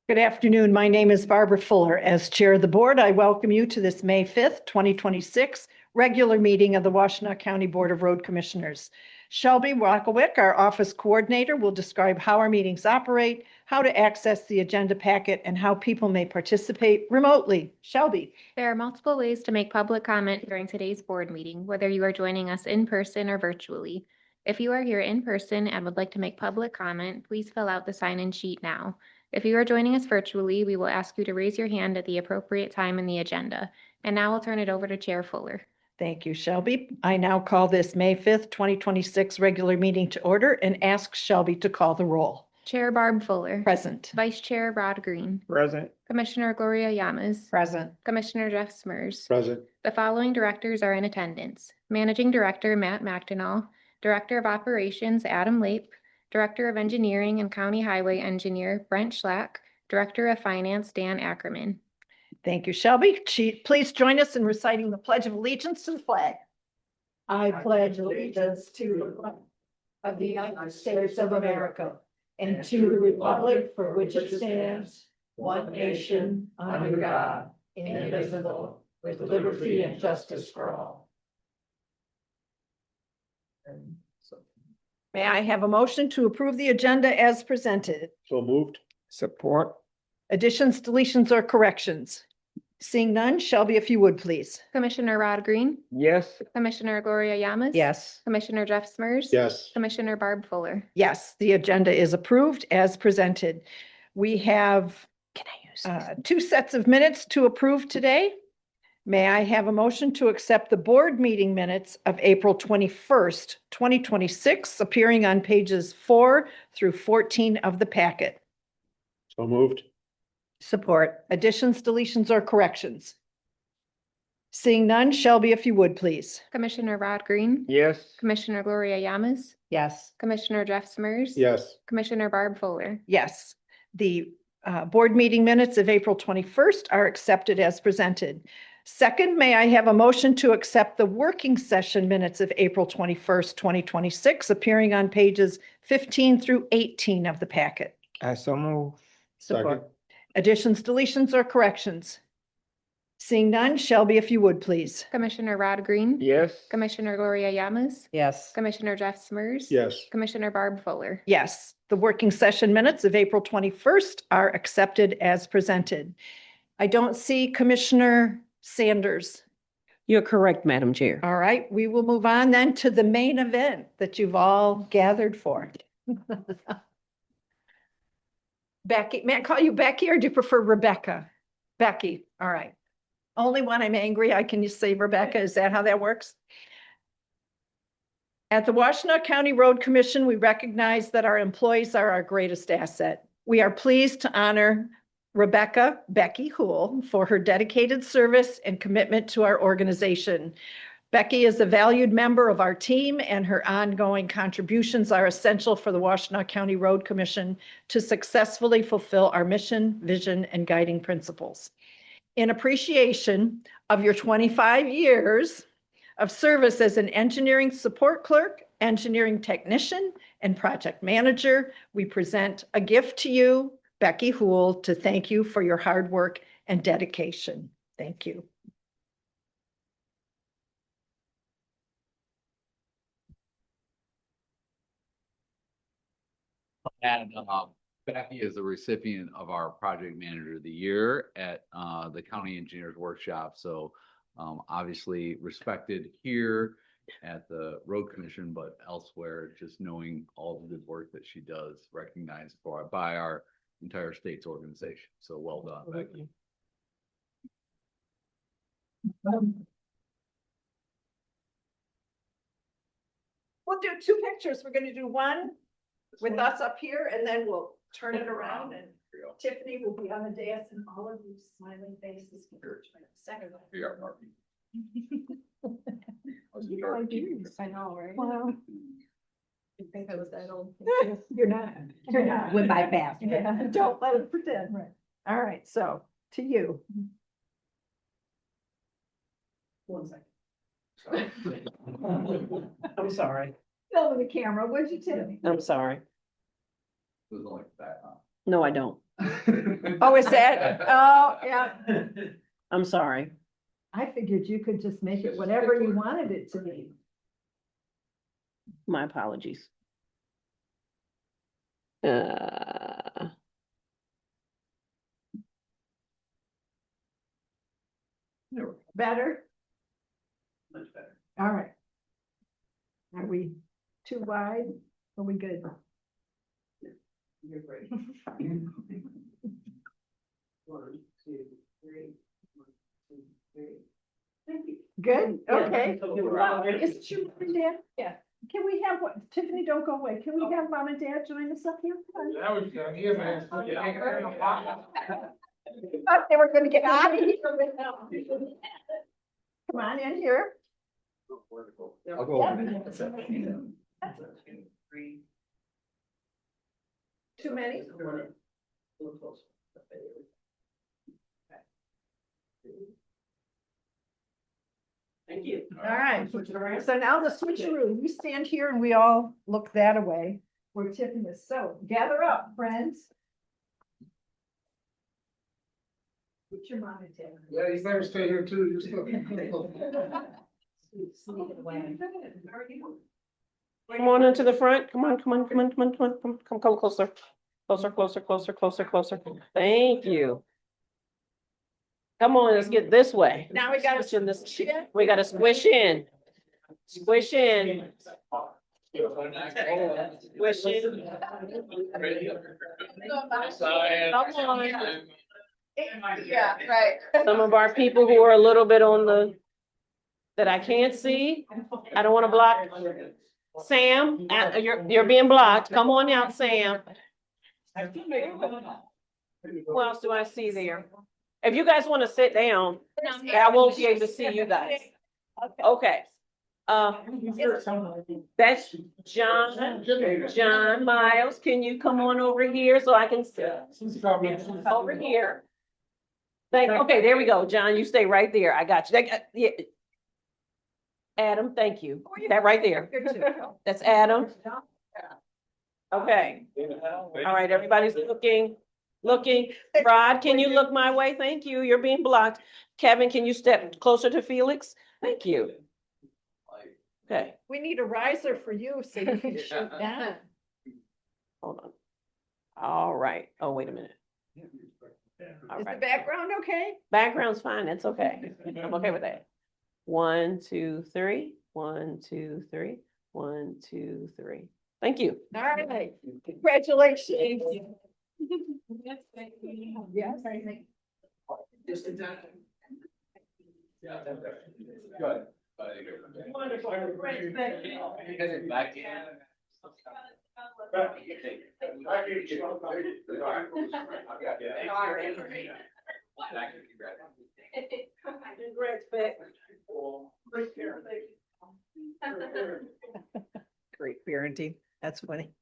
Good afternoon. My name is Barbara Fuller. As Chair of the Board, I welcome you to this May 5th, 2026 regular meeting of the Washtenaw County Board of Road Commissioners. Shelby Wackelwick, our office coordinator, will describe how our meetings operate, how to access the agenda packet, and how people may participate remotely. Shelby. There are multiple ways to make public comment during today's board meeting, whether you are joining us in person or virtually. If you are here in person and would like to make public comment, please fill out the sign-in sheet now. If you are joining us virtually, we will ask you to raise your hand at the appropriate time in the agenda. And now I'll turn it over to Chair Fuller. Thank you, Shelby. I now call this May 5th, 2026 regular meeting to order and ask Shelby to call the roll. Chair Barb Fuller. Present. Vice Chair Rod Green. Present. Commissioner Gloria Yamas. Present. Commissioner Jeff Smurs. Present. The following directors are in attendance. Managing Director Matt Washtenaw, Director of Operations Adam Lape, Director of Engineering and County Highway Engineer Brent Schlack, Director of Finance Dan Ackerman. Thank you, Shelby. Please join us in reciting the Pledge of Allegiance to the flag. I pledge allegiance to the flag of the United States of America and to the republic for which it stands, one nation, under God, indivisible, with liberty and justice for all. May I have a motion to approve the agenda as presented? So moved. Support. Additions, deletions, or corrections? Seeing none, Shelby, if you would, please. Commissioner Rod Green. Yes. Commissioner Gloria Yamas. Yes. Commissioner Jeff Smurs. Yes. Commissioner Barb Fuller. Yes, the agenda is approved as presented. We have two sets of minutes to approve today. May I have a motion to accept the board meeting minutes of April 21st, 2026, appearing on pages 4 through 14 of the packet? So moved. Support. Additions, deletions, or corrections? Seeing none, Shelby, if you would, please. Commissioner Rod Green. Yes. Commissioner Gloria Yamas. Yes. Commissioner Jeff Smurs. Yes. Commissioner Barb Fuller. Yes. The board meeting minutes of April 21st are accepted as presented. Second, may I have a motion to accept the working session minutes of April 21st, 2026, appearing on pages 15 through 18 of the packet? I so move. Support. Additions, deletions, or corrections? Seeing none, Shelby, if you would, please. Commissioner Rod Green. Yes. Commissioner Gloria Yamas. Yes. Commissioner Jeff Smurs. Yes. Commissioner Barb Fuller. Yes, the working session minutes of April 21st are accepted as presented. I don't see Commissioner Sanders. You're correct, Madam Chair. All right, we will move on then to the main event that you've all gathered for. Becky, may I call you Becky or do you prefer Rebecca? Becky, all right. Only when I'm angry, I can just say Rebecca. Is that how that works? At the Washtenaw County Road Commission, we recognize that our employees are our greatest asset. We are pleased to honor Rebecca Becky Hool for her dedicated service and commitment to our organization. Becky is a valued member of our team, and her ongoing contributions are essential for the Washtenaw County Road Commission to successfully fulfill our mission, vision, and guiding principles. In appreciation of your 25 years of service as an engineering support clerk, engineering technician, and project manager, we present a gift to you, Becky Hool, to thank you for your hard work and dedication. Thank you. And Becky is the recipient of our Project Manager of the Year at the County Engineers Workshop. So obviously respected here at the Road Commission, but elsewhere, just knowing all the good work that she does, recognized by our entire state's organization. So well done, Becky. We'll do two pictures. We're going to do one with us up here, and then we'll turn it around, and Tiffany will be on the dais, and all of you smiling faces. Second. We are Marky. I know, right? Wow. You think I was that old? You're not. You're not. Went by fast. Yeah, don't let it pretend. Right. All right, so to you. 1 second. I'm sorry. Film the camera, would you, Tiffany? I'm sorry. It was only that, huh? No, I don't. Oh, is that? Oh, yeah. I'm sorry. I figured you could just make it whatever you wanted it to be. My apologies. Better? Much better. All right. Are we too wide? Are we good? You're great. 1, 2, 3. 1, 2, 3. Thank you. Good, Yeah. okay. Yeah. Is it your mom and dad? Yeah. Can we have what, Tiffany, don't go away. Can we have mom and dad join us up here? That was down here, man. Thought they were gonna get out of here. Come on in here. I'll go. Too many? Thank you. All right, so now the switcheroo, you stand here and we all look that way. Where Tiffany is, so gather up, friends. Put your mom and dad. Yeah, you better stay here too, you still. Come on into the front. Come on, come on, come on, come on, come on, come closer. Closer, closer, closer, closer, closer. Thank you. Come on, let's get this way. Now we gotta Squish in this, we gotta squish in. Squish in. Squish in. Come on. Yeah, right. Some of our people who are a little bit on the, that I can't see, I don't wanna block. Sam, you're being blocked. Come on out, Sam. Who else do I see there? If you guys wanna sit down, I won't be able to see you guys. Okay. That's John Miles. Can you come on over here so I can see? Over here. Okay, there we go. John, you stay right there. I got you. Yeah. Adam, thank you. That right there. That's Adam. Okay. All right, everybody's looking. Rod, can you look my way? Thank you. You're being blocked. Kevin, can you step closer to Felix? Thank you. Okay, We need a riser for you so you can shoot down. hold on. All right. Oh, wait a minute. All Is the right. background okay? Background's fine. It's okay. I'm okay with that. 1, 2, 3. 1, 2, 3. 1, 2, 3. Thank you. All right, congratulations. Yes. Just in time. Good. Wonderful. Back in. Congrats, Beck. Great parenting. That's funny.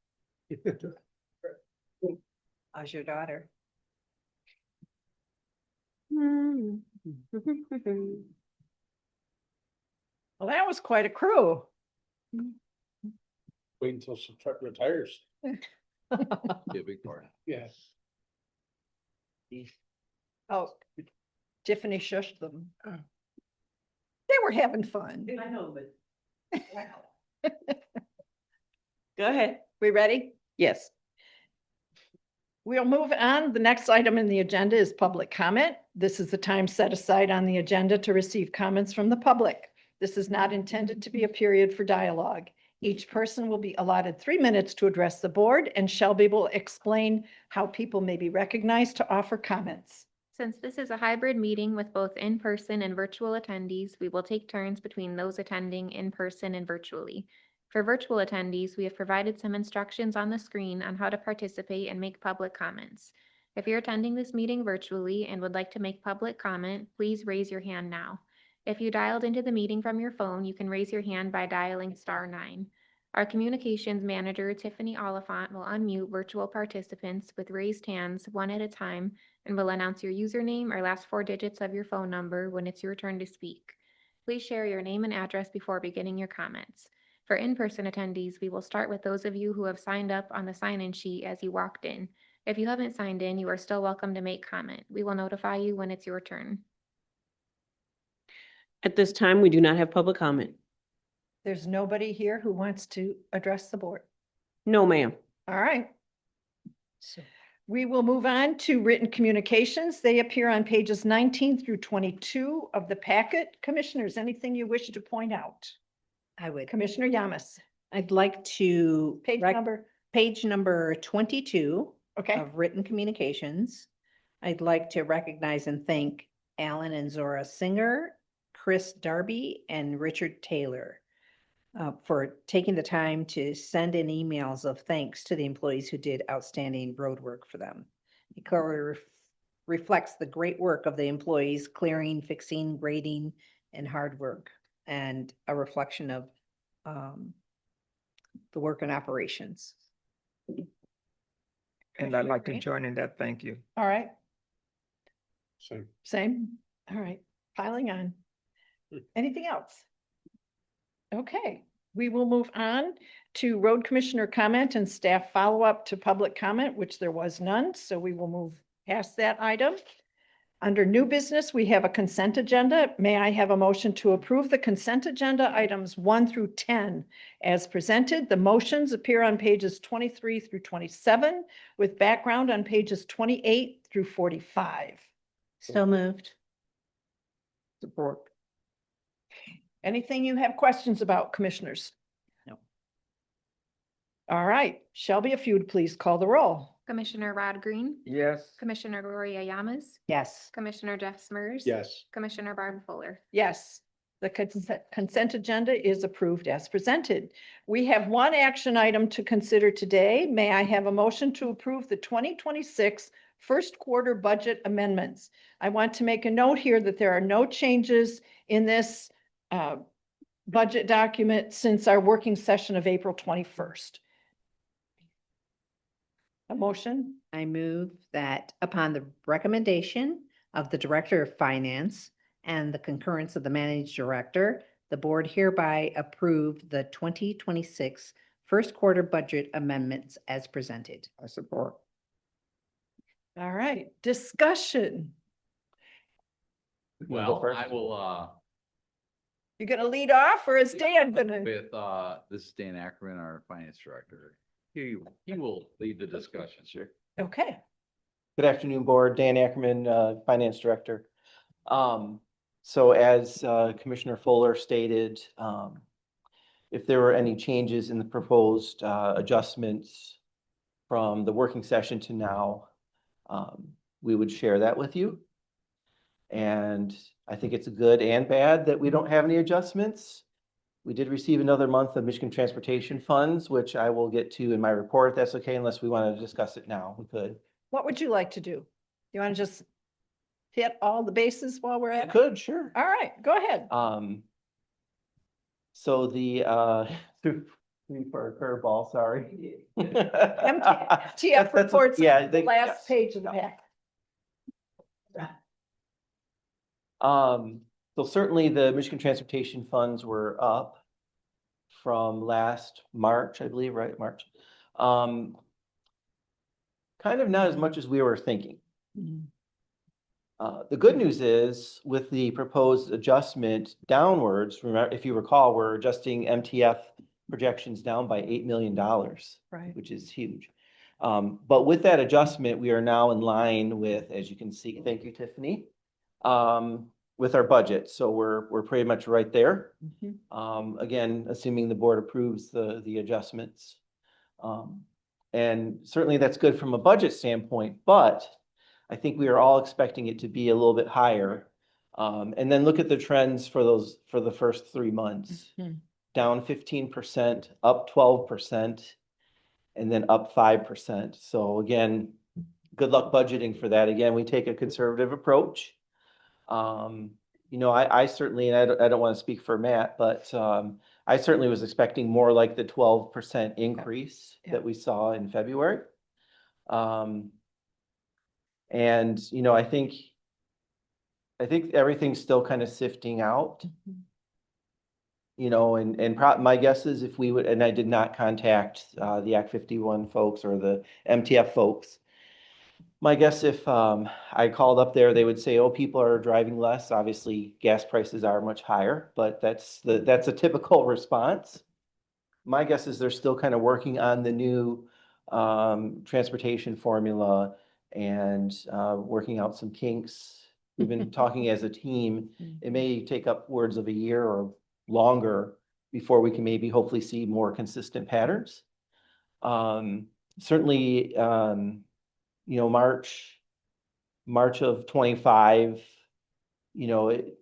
How's your daughter? Well, that was quite a crew. Wait until she retires. Be a big part. Yeah. Oh, Tiffany shushed them. They were having fun. I know, but. Go ahead. We ready? Yes. We'll move on. The next item in the agenda is public comment. This is the time set aside on the agenda to receive comments from the public. This is not intended to be a period for dialogue. Each person will be allotted 3 minutes to address the board and shall be able to explain how people may be recognized to offer comments. Since this is a hybrid meeting with both in-person and virtual attendees, we will take turns between those attending in person and virtually. For virtual attendees, we have provided some instructions on the screen on how to participate and make public comments. If you're attending this meeting virtually and would like to make public comment, please raise your hand now. If you dialed into the meeting from your phone, you can raise your hand by dialing *9. Our communications manager, Tiffany Oliphant, will unmute virtual participants with raised hands one at a time and will announce your username or last 4 digits of your phone number when it's your turn to speak. Please share your name and address before beginning your comments. For in-person attendees, we will start with those of you who have signed up on the sign-in sheet as you walked in. If you haven't signed in, you are still welcome to make comment. We will notify you when it's your turn. At this time, we do not have public comment. There's nobody here who wants to address the board. No, ma'am. All right. So we will move on to written communications. They appear on pages 19 through 22 of the packet. Commissioners, anything you wish to point out? I would, Commissioner Yamas, I'd like to. Page number 22 okay? of written communications. I'd like to recognize and thank Alan and Zora Singer, Chris Darby, and Richard Taylor for taking the time to send in emails of thanks to the employees who did outstanding road work for them. It clearly reflects the great work of the employees clearing, fixing, grading, and hard work, and a reflection of the work and operations. And I'd like to Great. join in that. Thank you. All right, So, same. All right, piling on. Anything else? Okay, we will move on to road commissioner comment and staff follow-up to public comment, which there was none, so we will move past that item. Under new business, we have a consent agenda. May I have a motion to approve the consent agenda items 1 through 10 as presented? The motions appear on pages 23 through 27 with background on pages 28 through 45. So moved. Support. Anything you have questions about, commissioners? No. All right, Shelby, if you would please call the roll. Commissioner Rod Green, Yes. Commissioner Gloria Yamas, Yes. Commissioner Jeff Smurs. yes. Commissioner Barb Fuller. Yes, the consent agenda is approved as presented. We have one action item to consider today. May I have a motion to approve the 2026 first quarter budget amendments? I want to make a note here that there are no changes in this budget document since our working session of April 21st. A motion? I move that upon the recommendation of the Director of Finance and the concurrence of the Managing Director, the board hereby approve the 2026 first quarter budget amendments as presented. I support. All right, discussion. wanna go Well, first? I will, You're gonna lead off or is Dan gonna? with, this is Dan Ackerman, our finance director. He will lead the discussion. Sure. Okay, Good afternoon, Board. Dan Ackerman, Finance Director. So as Commissioner Fuller stated, if there were any changes in the proposed adjustments from the working session to now, we would share that with you. And I think it's good and bad that we don't have any adjustments. We did receive another month of Michigan Transportation Funds, which I will get to in my report, if that's okay, unless we want to discuss it now, we could. what would you like to do? You want to just hit all the bases while we're I at it? could, sure. All right, go ahead. So the, for a curveball, sorry. TF reports, Yeah. the last page of the pack. So certainly the Michigan Transportation Funds were up from last March, I believe, right, March? Kind of not as much as we were thinking. The good news is with the proposed adjustment downwards, remember, if you recall, we're adjusting MTF projections down by $8 million, Right. which is huge. But with that adjustment, we are now in line with, as you can see, thank you, Tiffany, with our budget. So we're pretty much right there. Again, assuming the board approves the adjustments. And certainly that's good from a budget standpoint, but I think we are all expecting it to be a little bit higher. And then look at the trends for the first 3 months. Down 15%, up 12%, and then up 5%. So again, good luck budgeting for that. Again, we take a conservative approach. You know, I certainly, and I don't want to speak for Matt, but I certainly was expecting more like the 12% increase that we saw in February. And, you know, I think everything's still kind of sifting out. You know, and my guess is if we would, and I did not contact the Act 51 folks or the MTF folks, My guess if I called up there, they would say, oh, people are driving less. Obviously, gas prices are much higher, but that's a typical response. My guess is they're still kind of working on the new transportation formula and working out some kinks. We've been talking as a team. It may take upwards of a year or longer before we can maybe hopefully see more consistent patterns. Certainly, March of 25, it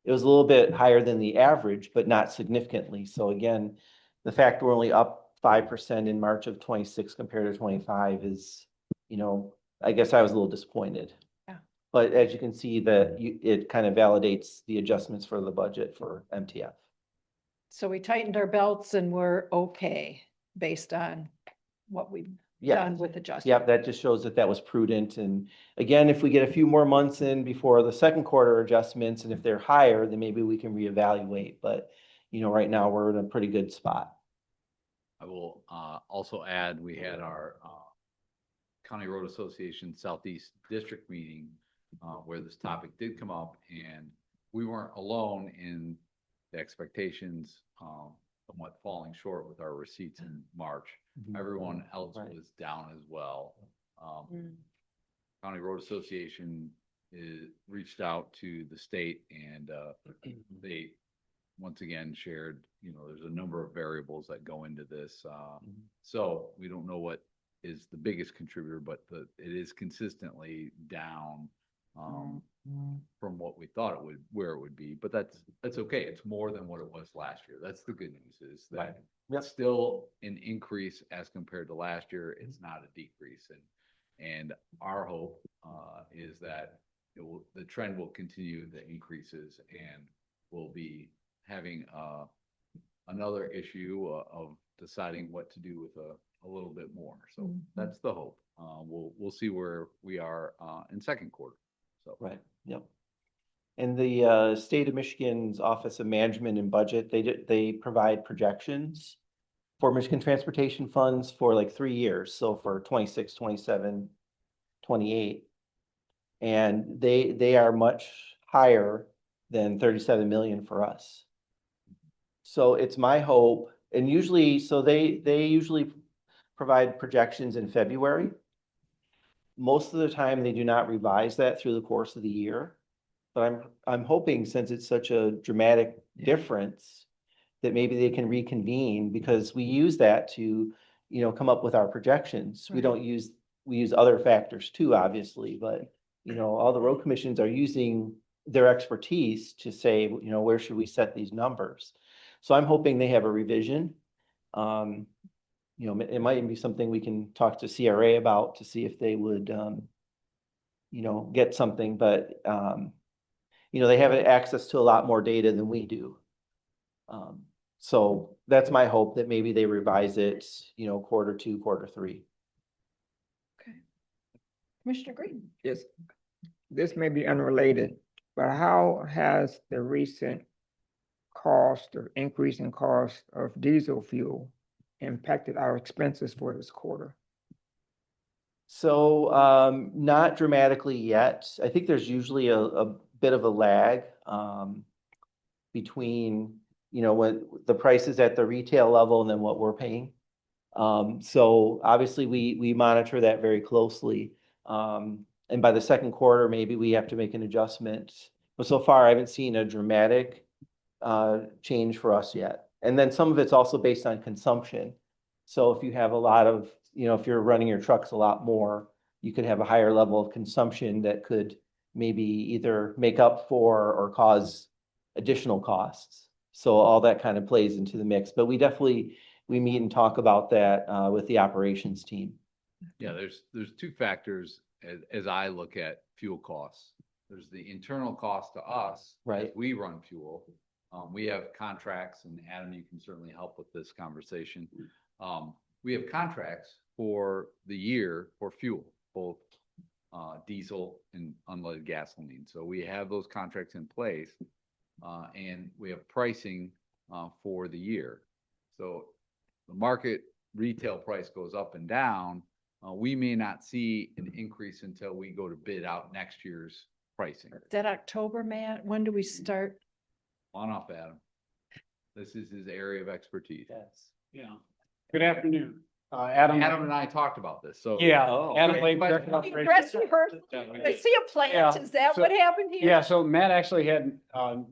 was a little bit higher than the average, but not significantly. So again, the fact we're only up 5% in March of 26 compared to 25 is, I guess I was a little disappointed. Yeah. But as you can see that it kind of validates the adjustments for the budget for MTF. So we tightened our belts and we're okay based on what we've done with adjustment. Yep, that just shows that was prudent. And again, if we get a few more months in before the second quarter adjustments, and if they're higher, then maybe we can reevaluate. But, right now we're in a pretty good spot. I will also add, we had our County Road Association Southeast District meeting where this topic did come up, and we weren't alone in the expectations somewhat falling short with our receipts in March. Everyone else was down as well. County Road Association reached out to the state, and they once again shared, there's a number of variables that go into this. So we don't know what is the biggest contributor, but it is consistently down from what we thought where it would be. But that's okay. It's more than what it was last year. That's the good news, is that it's still an increase as compared to last year. It's not a decrease. And our hope is that the trend will continue, the increases, and we'll be having another issue of deciding what to do with a little bit more. So that's the hope. We'll see where we are in second quarter. So Yep. And the state of Michigan's Office of Management and Budget, they provide projections for Michigan transportation funds for like 3 years. So for 26, 27, 28. And they are much higher than 37 million for us. So it's my hope, and usually, so they usually provide projections in February. Most of the time, they do not revise that through the course of the year. But I'm hoping, since it's such a dramatic difference, that maybe they can reconvene, because we use that to, come up with our projections. We use other factors too, obviously, but all the road commissions are using their expertise to say, where should we set these numbers? So I'm hoping they have a revision. It might even be something we can talk to CRA about to see if they would, get something, but, they have access to a lot more data than we do. So that's my hope, that maybe they revise it, quarter 2, quarter 3. Okay. Commissioner Green. Yes, this may be unrelated, but how has the recent cost or increase in cost of diesel fuel impacted our expenses for this quarter? So not dramatically yet. I think there's usually a bit of a lag between, when the price is at the retail level and then what we're paying. So obviously we monitor that very closely. And by the second quarter, maybe we have to make an adjustment. But so far, I haven't seen a dramatic change for us yet. And then some of it's also based on consumption. So if you have a lot of, if you're running your trucks a lot more, you could have a higher level of consumption that could maybe either make up for or cause additional costs. So all that kind of plays into the mix. But we meet and talk about that with the operations team. yeah, there's 2 factors as I look at fuel costs. There's the internal cost to us as we run fuel. We have contracts, and Adam, you can certainly help with this conversation. We have contracts for the year for fuel, both diesel and unleaded gasoline. So we have those contracts in place, and we have pricing for the year. So the market retail price goes up and down. we may not see an increase until we go to bid out next year's pricing. Is that October, Matt? When do we start? On off, Adam. This is his area of expertise. Yes. Yeah. Good afternoon. Adam. Adam and I talked about this, so. Yeah, Oh, Adam okay. Lake. But- Director of You Operations. dress rehearsal. I see a plant. Yeah, Is that so- what happened here? Yeah, so Matt actually had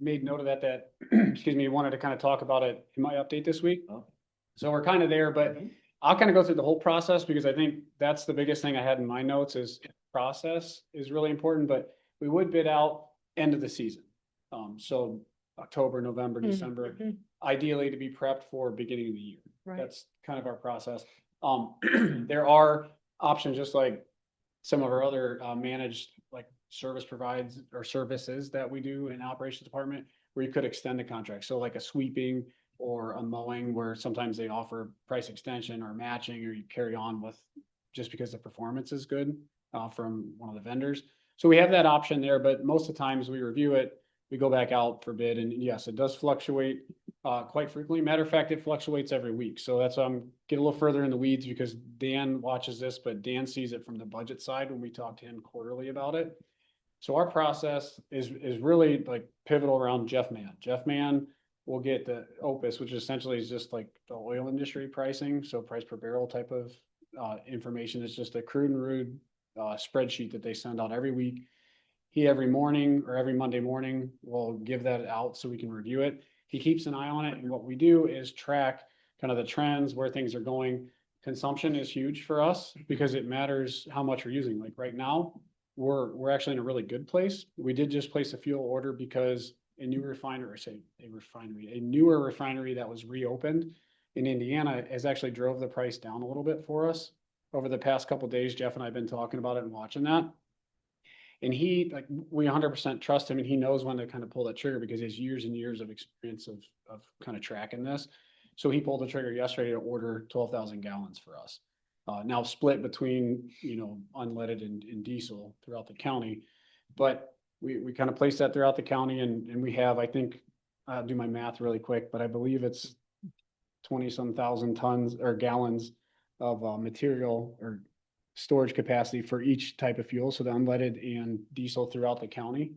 made note of that, excuse me, wanted to kind of talk about it in my update this week. Oh. So we're kind of there, but I'll kind of go through the whole process because I think that's the biggest thing I had in my notes is process is really important, but we would bid out end of the season. So October, November, December, Mhm. ideally to be prepped for beginning of the year. Right. That's kind of our process. There are options, just like some of our other managed like service provides or services that we do in operations department, where you could extend the contract. So like a sweeping or a mowing, where sometimes they offer price extension or matching, or you carry on with just because the performance is good from one of the vendors. So we have that option there, but most of the times we review it, we go back out for bid, and yes, it does fluctuate quite frequently. Matter of fact, it fluctuates every week. So that's why I'm get a little further in the weeds because Dan watches this, but Dan sees it from the budget side when we talk to him quarterly about it. So our process is really like pivotal around Jeff Mann. Jeff Mann will get the Opus, which essentially is just like the oil industry pricing, so price per barrel type of information. It's just a crude and rude spreadsheet that they send out every week. He every morning or every Monday morning will give that out so we can review it. He keeps an eye on it, and what we do is track kind of the trends, where things are going. Consumption is huge for us because it matters how much we're using. Like right now, we're actually in a really good place. We did just place a fuel order because a newer refinery that was reopened in Indiana has actually drove the price down a little bit for us over the past couple of days. Jeff and I have been talking about it and watching that. And he, like, we 100% trust him, and he knows when to kind of pull that trigger because he has years and years of experience of kind of tracking this. So he pulled the trigger yesterday to order 12,000 gallons for us. Now split between, unleaded and diesel throughout the county. But we kind of placed that throughout the county, and we have, I think, I'll do my math really quick, but I believe it's 20-some thousand tons or gallons of material or storage capacity for each type of fuel, so the unleaded and diesel throughout the county.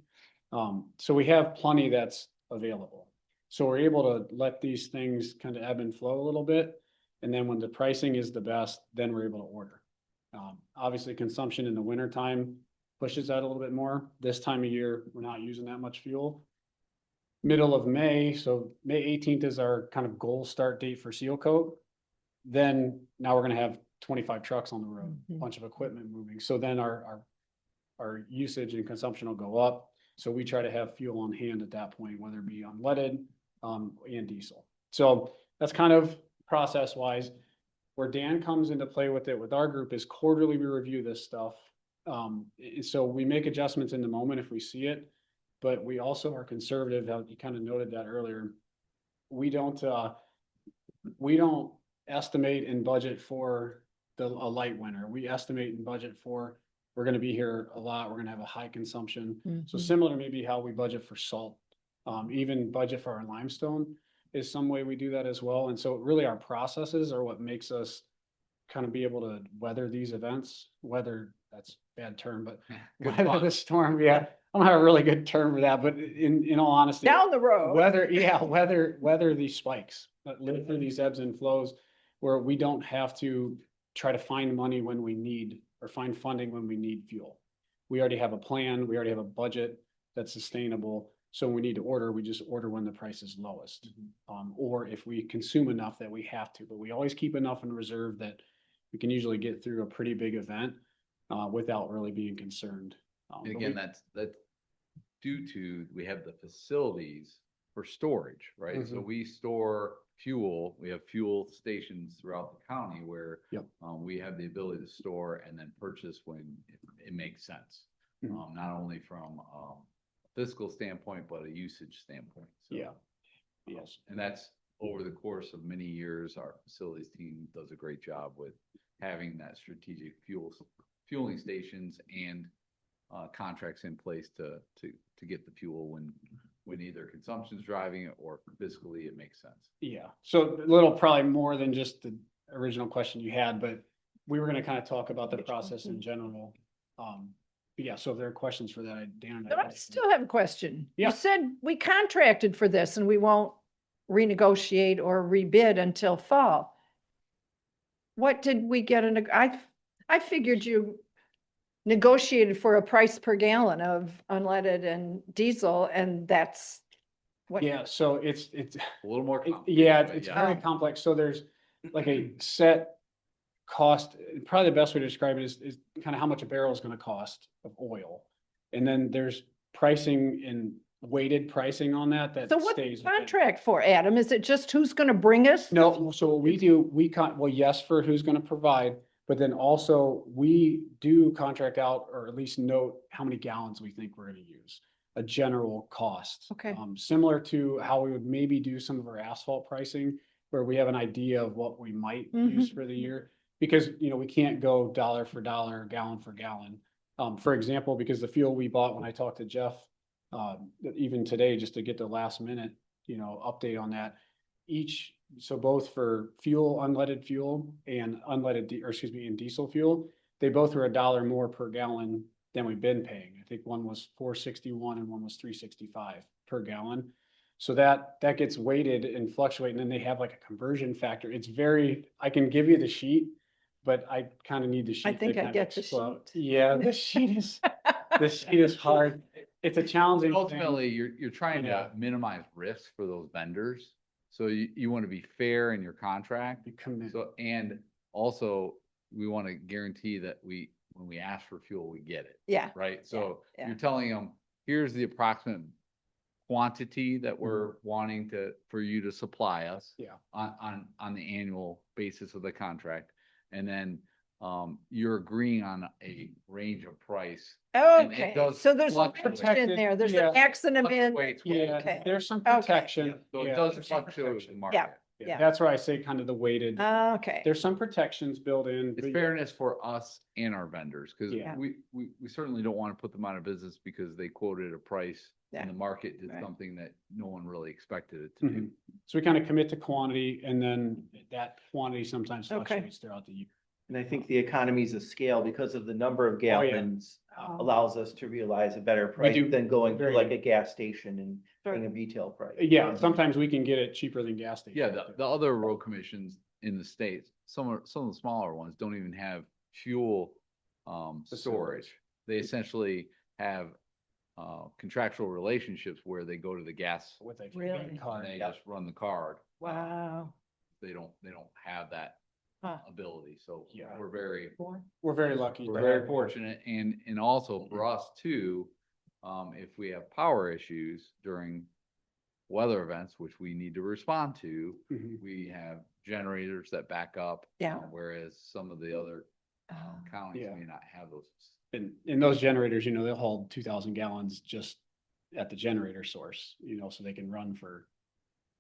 So we have plenty that's available. So we're able to let these things kind of ebb and flow a little bit. And then when the pricing is the best, then we're able to order. Obviously, consumption in the wintertime pushes that a little bit more. This time of year, we're not using that much fuel. Middle of May, so May 18th is our kind of goal start date for seal coat. Then now we're going to have 25 trucks on the road, a bunch of equipment moving. So then our usage and consumption will go up. So we try to have fuel on hand at that point, whether it be unleaded and diesel. So that's kind of process wise. Where Dan comes into play with it with our group is quarterly we review this stuff. So we make adjustments in the moment if we see it, but we also are conservative. How you kind of noted that earlier. We don't estimate and budget for a light winter. We estimate and budget for, we're going to be here a lot. We're going to have a high consumption. So similar to maybe how we budget for salt, even budget for our limestone is some way we do that as well. And so really our processes are what makes us kind of be able to weather these events, weather, that's a bad term, but weather the storm. Yeah. I don't have a really good term for that, but in all honesty, Down the road. weather these spikes, but live through these ebbs and flows where we don't have to try to find money when we need, or find funding when we need fuel. We already have a plan. We already have a budget that's sustainable. So when we need to order, we just order when the price is lowest. Or if we consume enough that we have to, but we always keep enough in reserve that we can usually get through a pretty big event without really being concerned. And again, that's due to, we have the facilities for storage, right? So we store fuel, we have fuel stations throughout the county where we have the ability to store and then purchase when it makes sense. Not only from a fiscal standpoint, but a usage standpoint. So, Yes. And that's over the course of many years, our facilities team does a great job with having that strategic fueling stations and contracts in place to get the fuel when either consumption's driving it or fiscally it makes sense. Yeah. So a little probably more than just the original question you had, but we were gonna kind of talk about the process in general. But yeah, so if there are questions for that, Dan and But I I. still have a question. Yeah. You said we contracted for this and we won't renegotiate or rebid until fall. What did we get I figured you negotiated for a price per gallon of unleaded and diesel, and that's what. Yeah, so it's, A little more. It- complicated, yeah, but it's yeah. very complex. So there's like a set cost, probably the best way to describe it is kind of how much a barrel is gonna cost of oil. And then there's pricing and weighted pricing on that So what's the stays. within- contract for, Adam? Is it just who's gonna bring us? No, so what we do, well, yes, for who's gonna provide, but then also we do contract out or at least note how many gallons we think we're gonna use. A general cost. Okay. Similar to how we would maybe do some of our asphalt pricing, where we have an idea of what we might use for the year. Because, we can't go dollar for dollar, gallon for gallon. For example, because the fuel we bought when I talked to Jeff, even today, just to get the last minute, update on that. So both for fuel, unleaded fuel and and diesel fuel, they both were $1 more per gallon than we've been paying. I think one was $4.61 and one was $3.65 per gallon. So that gets weighted and fluctuating, and then they have like a conversion factor. I can give you the sheet, but I kind of need the sheet. I think to I kind get of the explode. sheet. Yeah, the sheet is hard. It's a challenging thing. Ultimately, you're trying Yeah. to minimize risk for those vendors. So you want to be fair in your contract. You commit. So, and also we want to guarantee that when we ask for fuel, we get it, Yeah, right? So yeah. you're telling them, here's the approximate quantity that we're wanting for you to supply us. Yeah. On the annual basis of the contract. And then, you're agreeing on a range of price. And it okay, does so there's a fluctuate. range in there, there's an Yeah. accident in. Fluctuates with- Yeah, Okay. there's some Okay. protection. So Yeah, it does there's some fluctuate with the protection. market. Yeah, Yeah. that's why I say kind of the weighted, Okay, there's some protections built in. It's but fairness for us and our vendors, because Yeah. we certainly don't want to put them out of business because they quoted a price Yeah. and the market did Right. something that no one really expected it to do. Mhm. So we kind of commit to quantity, and then that quantity sometimes Okay. fluctuates throughout the year. And I think the economies of scale, because of the number of yeah. gallons, Oh. allows us to realize a better price do than going to very like good. a gas station and Sure. paying a retail price. Yeah, sometimes we can get it cheaper than gas stations. Yeah, the other road commissions in the States, some of the smaller ones don't even have fuel storage. They essentially have contractual relationships where they go to the gas With a Really? card. and they just run the card. wow. They don't have that Huh. ability. So Yeah. we're very We're very lucky. We're very fortunate, and also for us too, if we have power issues during weather events, which we need to respond to, Mhm. we have generators that back up. Yeah. Whereas some of the other Oh. counties Yeah. may not have those. And those generators, they'll hold 2,000 gallons just at the generator source, so they can run for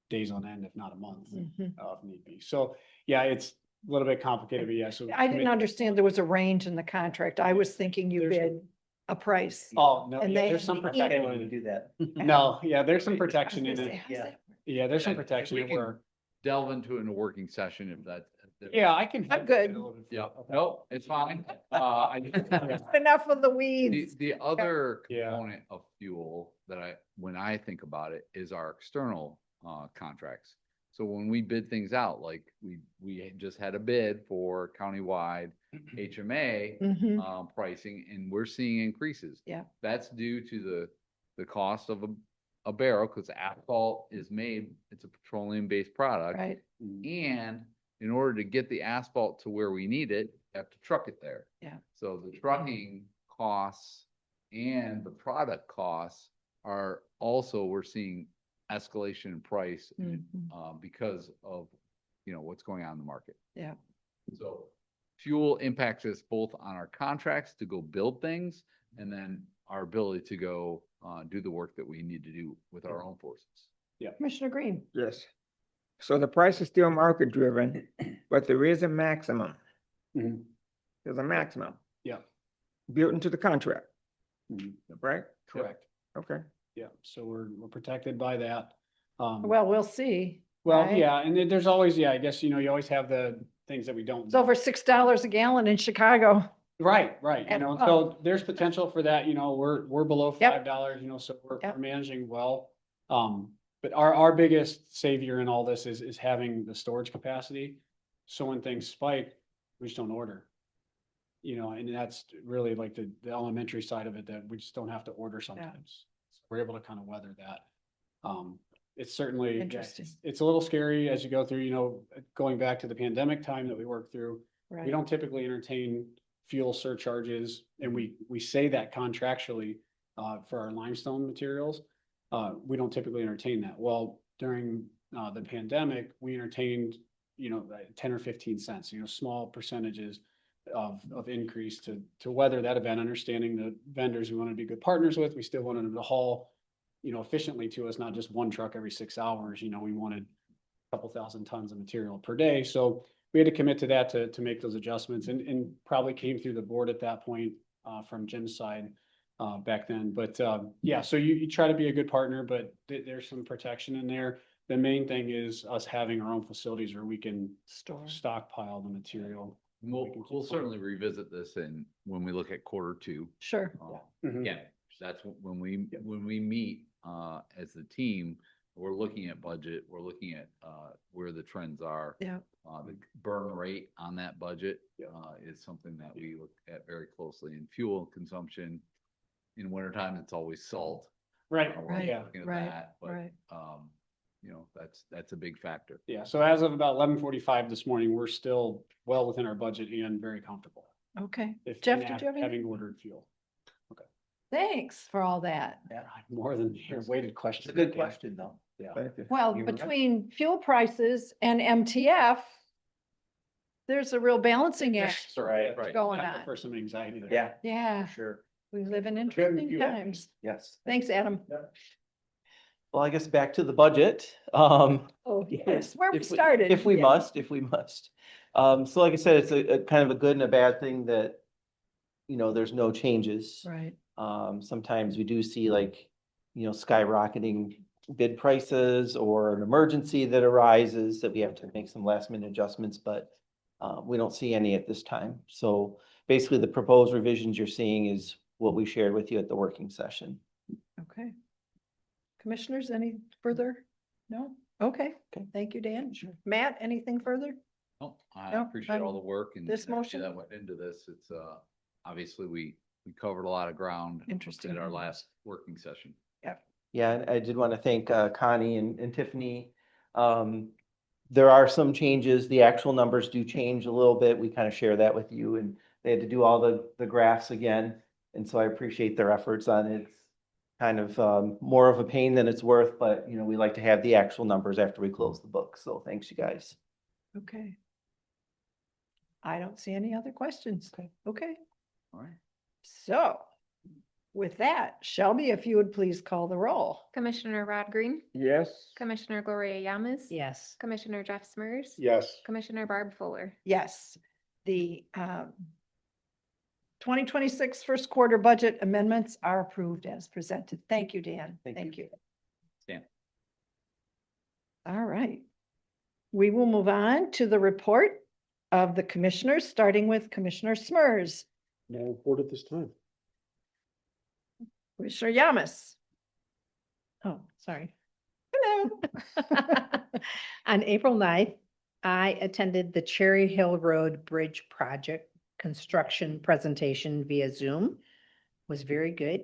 days on end, if not a month, Mhm. if need be. So, yeah, it's a little bit complicated, but yeah, so. I didn't understand there was a range in the contract. I was thinking you There's- bid a price. Oh, no, And yeah, they- there's some You can't protection. even do that. No, yeah, there's some I was protection gonna in say, it. how's Yeah. that work? Yeah, there's some Yeah, if protection we in can where, Delve into it in a working session if that. yeah, I can. I'm good. Yeah, no, it's fine. Enough of the The, weeds. the other Yeah. component of fuel that when I think about it, is our external contracts. So when we bid things out, like we just had a bid for countywide HMA Mhm. pricing, and we're seeing increases. Yeah. That's due to the cost of a barrel, because asphalt is made, it's a petroleum-based product. Right, And in order to get the asphalt to where we need it, you have to truck it there. Yeah. So the trucking costs and the product costs are also, we're seeing escalation in price Mhm. because of, what's going on in the market. Yeah. So fuel impacts us both on our contracts to go build things, and then our ability to go do the work that we need to do with our own forces. Commissioner Green. Yes. So the price is still market driven, but there is a maximum. Mhm. There's a maximum Yeah, built into the contract, Mhm. right? correct. Okay. Yeah, so we're protected by that. Well, we'll see. Well, right? yeah, and then there's always, I guess, you always have the things that we don't. It's over $6 a gallon in Chicago. Right, you And know, up. so there's potential for that, you know, we're below Yep. $5, you know, so Yep. we're managing well. But our biggest savior in all this is having the storage capacity. So when things spike, we just don't order. You know, and that's really like the elementary side of it, that we just don't have to order sometimes. So we're able to kind of weather that. It's certainly, yeah, Interesting. it's a little scary as you go through, you know, going back to the pandemic time that we worked through. We Right. don't typically entertain fuel surcharges, and we say that contractually for our limestone materials. We don't typically entertain that. Well, during the pandemic, we entertained, you know, 10 or 15 cents, you know, small percentages of increase to weather that event, understanding the vendors we want to be good partners with. We still wanted them to haul, you know, efficiently to us, not just one truck every 6 hours. You know, we wanted a couple thousand tons of material per day. So we had to commit to that to make those adjustments, and probably came through the board at that point from Jim's side back then. But yeah, so you try to be a good partner, but there's some protection in there. The main thing is us having our own facilities where we can stockpile the material. We'll certainly revisit this when we look at Q2. Sure. Mhm. Again, that's when we meet as the team, we're looking at budget, we're looking at where the trends are. Yeah. The burn rate on that budget is something that we look at very closely. In fuel consumption, in wintertime, it's always salt. Right, We're Right, yeah. looking at right, that, but, right. you know, that's a big factor. Yeah, so as of about 11:45 this morning, we're still well within our budget and very comfortable. Okay. If Jeff, and did you have anything? having ordered fuel. Thanks for all that. More than your weighted question. It's a good question, though. Yeah. Thank you. Well, You're right. between fuel prices and MTF, there's a real balancing act Right. going Have to on. For some anxiety there. Yeah, Yeah, for sure. we live in interesting you- times. Yes. Thanks, Adam. Well, I guess back to the budget. Oh, yes, where we started. If we Yeah. must. So like I said, it's a kind of a good and a bad thing that, you know, there's no changes. Right. Sometimes we do see like, you know, skyrocketing bid prices or an emergency that arises that we have to make some last minute adjustments, but we don't see any at this time. So basically the proposed revisions you're seeing is what we shared with you at the working session. Okay. Commissioners, any further? No? Okay. Okay. Thank you, Dan. Matt, anything further? No, I No, appreciate all the work and this energy motion? that went into this. It's obviously we covered a lot of ground Interesting. at our last working session. Yeah, and I did want to thank Connie and Tiffany. There are some changes. The actual numbers do change a little bit. We kind of share that with you, and they had to do all the graphs again. And so I appreciate their efforts on it. It's kind of more of a pain than it's worth, but you know, we like to have the actual numbers after we close the book. So thanks, you guys. Okay. I don't see any other questions. Okay. All right. So with that, Shelby, if you would please call the roll. Commissioner Rod Green, Yes. Commissioner Gloria Yamas. Yes. Commissioner Jeff Smurs. Yes. Commissioner Barb Fuller. Yes, the 2026 first quarter budget amendments are approved as presented. Thank you, Dan. Thank Thank you. Stan. All right. We will move on to the report of the commissioners, starting with Commissioner Smurs. No report at this time. Commissioner Yamas. Oh, sorry. Hello. On April 9th, I attended the Cherry Hill Road Bridge Project construction presentation via Zoom. Was very good.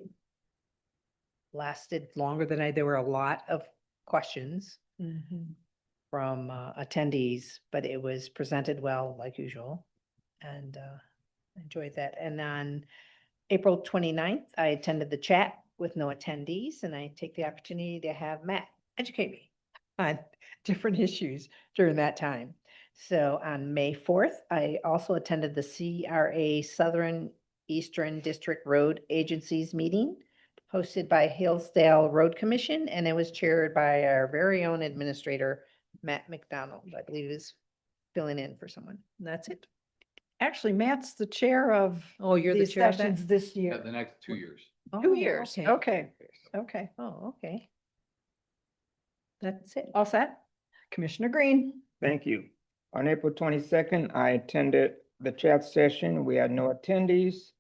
Lasted longer than there were a lot of questions from attendees, but it was presented well, like usual, and enjoyed that. And on April 29th, I attended the chat with no attendees, and I take the opportunity to have Matt educate me on different issues during that time. So on May 4th, I also attended the CRA Southern Eastern District Road Agencies meeting hosted by Hillsdale Road Commission, and it was chaired by our very own administrator, Matt McDonald. I believe is filling in for someone. And that's it. Actually, Matt's the chair of Oh, you're the these chair of that? sessions this Yeah, year. the next 2 years. 2 years. Okay. Okay. Okay. Oh, okay. That's it. All set? Commissioner Green. Thank you. On April 22nd, I attended the chat session. We had no attendees,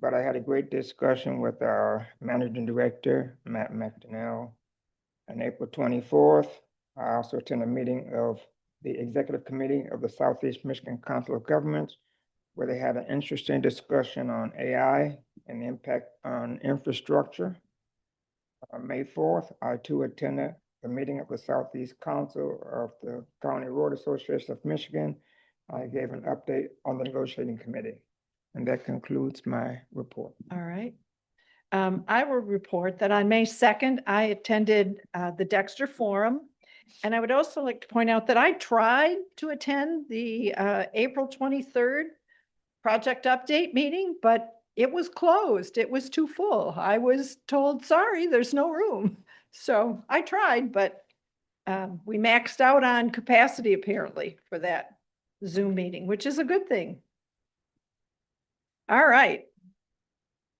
but I had a great discussion with our managing director, Matt McDonnell. On April 24th, I also attended a meeting of the executive committee of the Southeast Michigan Council of Governments, where they had an interesting discussion on AI and the impact on infrastructure. On May 4th, I too attended the meeting of the Southeast Council of the County Road Association of Michigan. I gave an update on the negotiating committee. And that concludes my report. All right. I will report that on May 2nd, I attended the Dexter Forum. And I would also like to point out that I tried to attend the April 23rd project update meeting, but it was closed. It was too full. I was told, sorry, there's no room. So I tried, but we maxed out on capacity apparently for that Zoom meeting, which is a good thing. All right.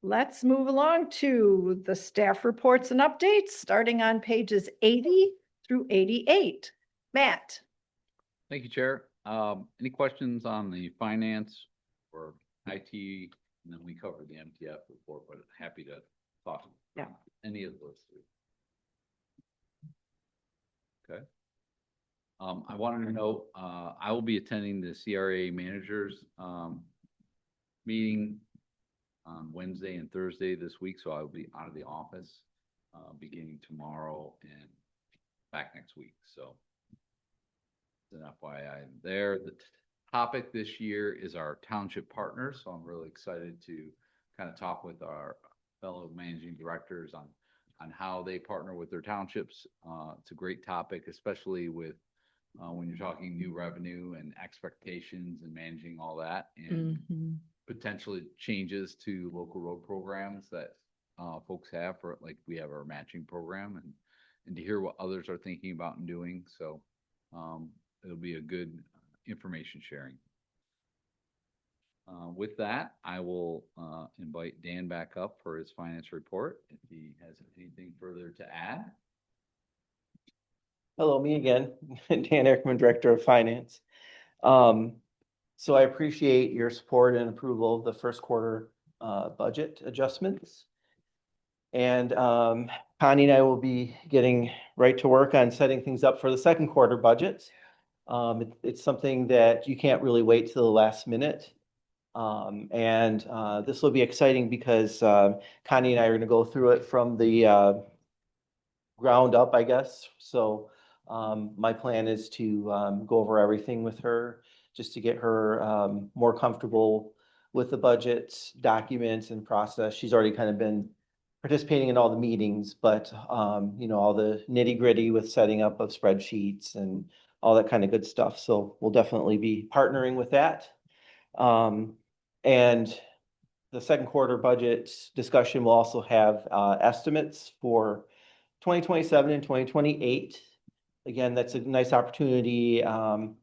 Let's move along to the staff reports and updates, starting on pages 80 through 88. Matt. Thank you, Chair. Any questions on the finance or IT? And then we covered the MTF report, but happy to talk. Yeah. Any of those three. Okay. I wanted to note, I will be attending the CRA managers meeting on Wednesday and Thursday this week, so I will be out of the office beginning tomorrow and back next week. So it's an FYI there. The topic this year is our township partners, so I'm really excited to kind of talk with our fellow managing directors on how they partner with their townships. It's a great topic, especially with when you're talking new revenue and expectations and managing all that, and potentially changes to local road programs that folks have, for like we have our matching program, and to hear what others are thinking about and doing. So it'll be a good information sharing. With that, I will invite Dan back up for his finance report if he has anything further to add. Hello, me again, Dan Erkman, Director of Finance. So I appreciate your support and approval of the first quarter budget adjustments. And Connie and I will be getting right to work on setting things up for the second quarter budget. It's something that you can't really wait till the last minute. And this will be exciting because Connie and I are going to go through it from the ground up, I guess. So my plan is to go over everything with her, just to get her more comfortable with the budgets, documents, and process. She's already kind of been participating in all the meetings, but you know, all the nitty-gritty with setting up of spreadsheets and all that kind of good stuff. So we'll definitely be partnering with that. And the second quarter budget discussion will also have estimates for 2027 and 2028. Again, that's a nice opportunity. And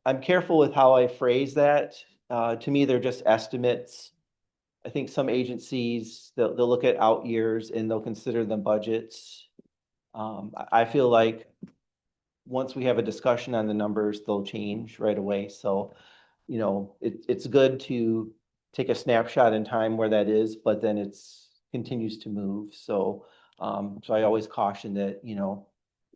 I'm careful with how I phrase that. To me, they're just estimates. I think some agencies, they'll look at out years and they'll consider them budgets. I feel like once we have a discussion on the numbers, they'll change right away. So, you know, it's good to take a snapshot in time where that is, but then it's continues to move. So, so I always caution that, you know,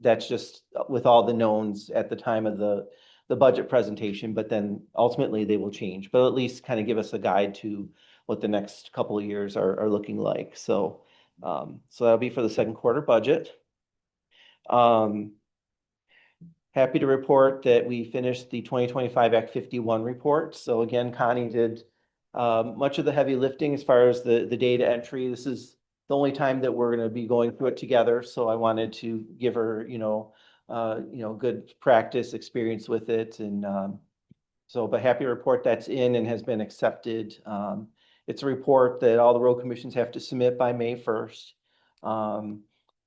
that's just with all the knowns at the time of the budget presentation, but then ultimately they will change, but at least kind of give us a guide to what the next couple of years are looking like. So, so that'll be for the second quarter budget. Happy to report that we finished the 2025 Act 51 report. So again, Connie did much of the heavy lifting as far as the data entry. This is the only time that we're going to be going through it together. So I wanted to give her, good practice experience with it. And so, but happy to report that's in and has been accepted. It's a report that all the road commissions have to submit by May 1st.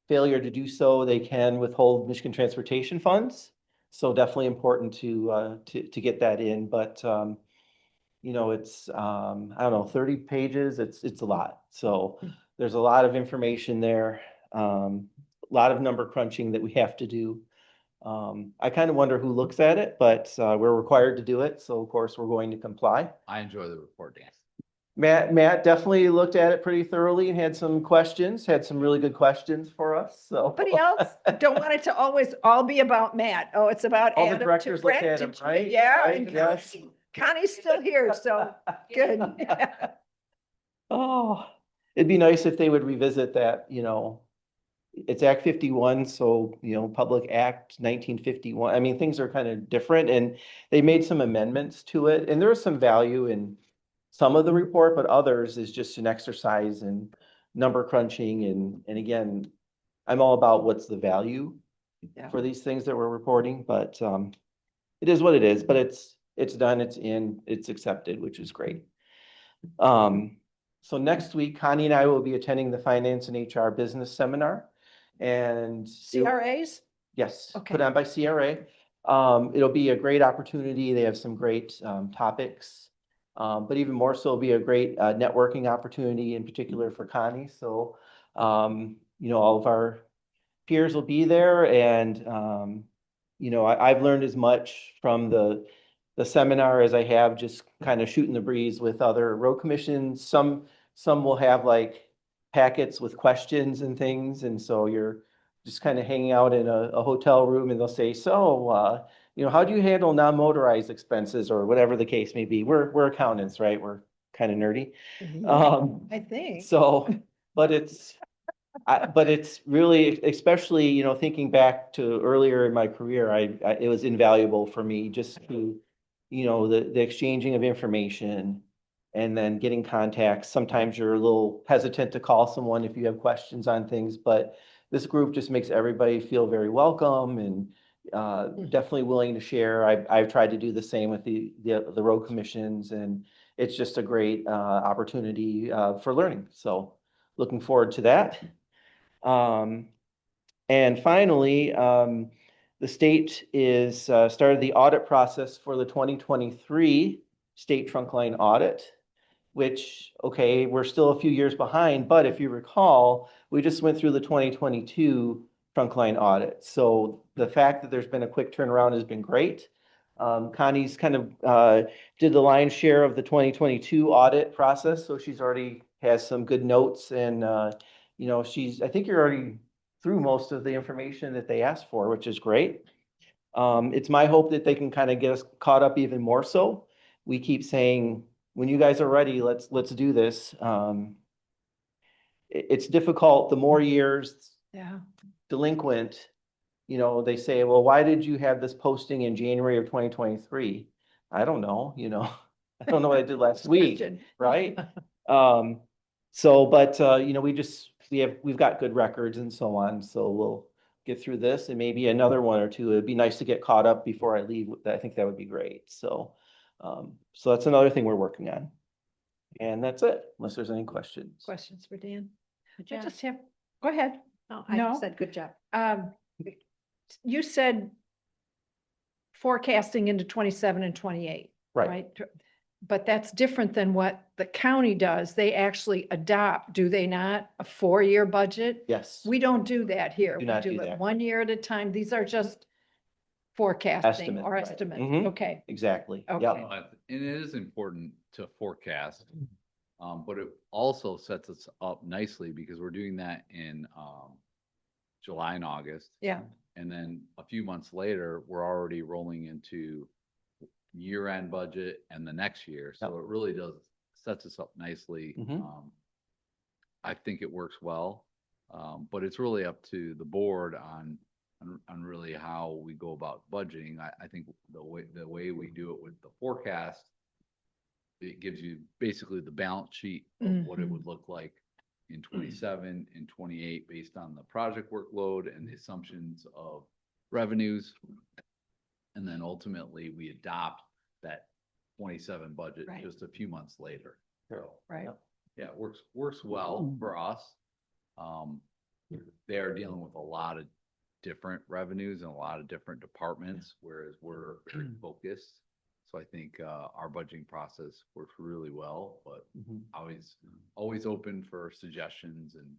Failure to do so, they can withhold Michigan transportation funds. So definitely important to get that in. But you know, it's I don't know, 30 pages. It's a lot. So there's a lot of information there. A lot of number crunching that we have to do. I kind of wonder who looks at it, but we're required to do it, so of course we're going to comply. I enjoy the report, Dan. Matt definitely looked at it pretty thoroughly and had some questions, had some really good questions for us, so. Nobody else don't want it to always all be about Matt. Oh, it's about All the Adam to directors look Brett at to him, Jay. right? Yeah, Right, and yes. Connie's still here, so good. Oh, it'd be nice if they would revisit that, it's Act 51, so, Public Act 1951. I mean, things are kind of different and they made some amendments to it. And there is some value in some of the report, but others is just an exercise in number crunching. And again, I'm all about what's the value Yeah. for these things that we're reporting, but it is what it is, but it's done, it's accepted, which is great. So next week, Connie and I will be attending the Finance and HR Business Seminar. And CRAs? yes, Okay. put on by CRA. It'll be a great opportunity. They have some great topics. But even more so, it'll be a great networking opportunity, in particular for Connie. So, all of our peers will be there, and I've learned as much from the seminar as I have just kind of shooting the breeze with other road commissions. Some will have like packets with questions and things, and so you're just kind of hanging out in a hotel room, and they'll say, so how do you handle non-motorized expenses, or whatever the case may be. We're accountants, right? We're kind of nerdy. I think. So, but it's really, especially, thinking back to earlier in my career, it was invaluable for me just to, the exchanging of information and then getting contacts. Sometimes you're a little hesitant to call someone if you have questions on things, but this group just makes everybody feel very welcome and definitely willing to share. I've tried to do the same with the road commissions, and it's just a great opportunity for learning. So looking forward to that. And finally, the state is started the audit process for the 2023 state trunk line audit, which, okay, we're still a few years behind, but if you recall, we just went through the 2022 trunk line audit. So the fact that there's been a quick turnaround has been great. Connie's kind of did the lion's share of the 2022 audit process, so she's already has some good notes, and I think you're already through most of the information that they asked for, which is great. It's my hope that they can kind of get us caught up even more so. We keep saying, when you guys are ready, let's do this. It's difficult. The more years delinquent, they say, well, why did you have this posting in January of 2023? I don't know, I don't know what I did last week, right? But we've got good records and so on, so we'll get through this and maybe another one or two. It'd be nice to get caught up before I leave. I think that would be great. So that's another thing we're working on. And that's it, unless there's any questions. Questions for Dan? Good I job. just have, go ahead. Oh, I No. said good job. You said forecasting into 27 and 28, Right. right? But that's different than what the county does. They actually adopt, do they not, a 4-year budget? Yes. We don't do that here. Do We not do do it that. 1 year at a time. These are just forecasting Estimate, or right. estimates. Mhm. Okay. Exactly. Okay. Yep. And it is important to forecast, but it also sets us up nicely because we're doing that in July and August. Yeah. And then a few months later, we're already rolling into year-end budget and the next year. So it really does sets us up nicely. Mhm. I think it works well, but it's really up to the board on really how we go about budgeting. I think the way we do it with the forecast, it gives you basically the balance sheet of what it would look like in 27 and 28 based on the project workload and the assumptions of revenues. And then ultimately we adopt that 27 budget Right. just a few months later. So, Right. yeah, it works well for us. They are dealing with a lot of different revenues and a lot of different departments, whereas we're very focused. So I think our budgeting process works really well, but always open for suggestions and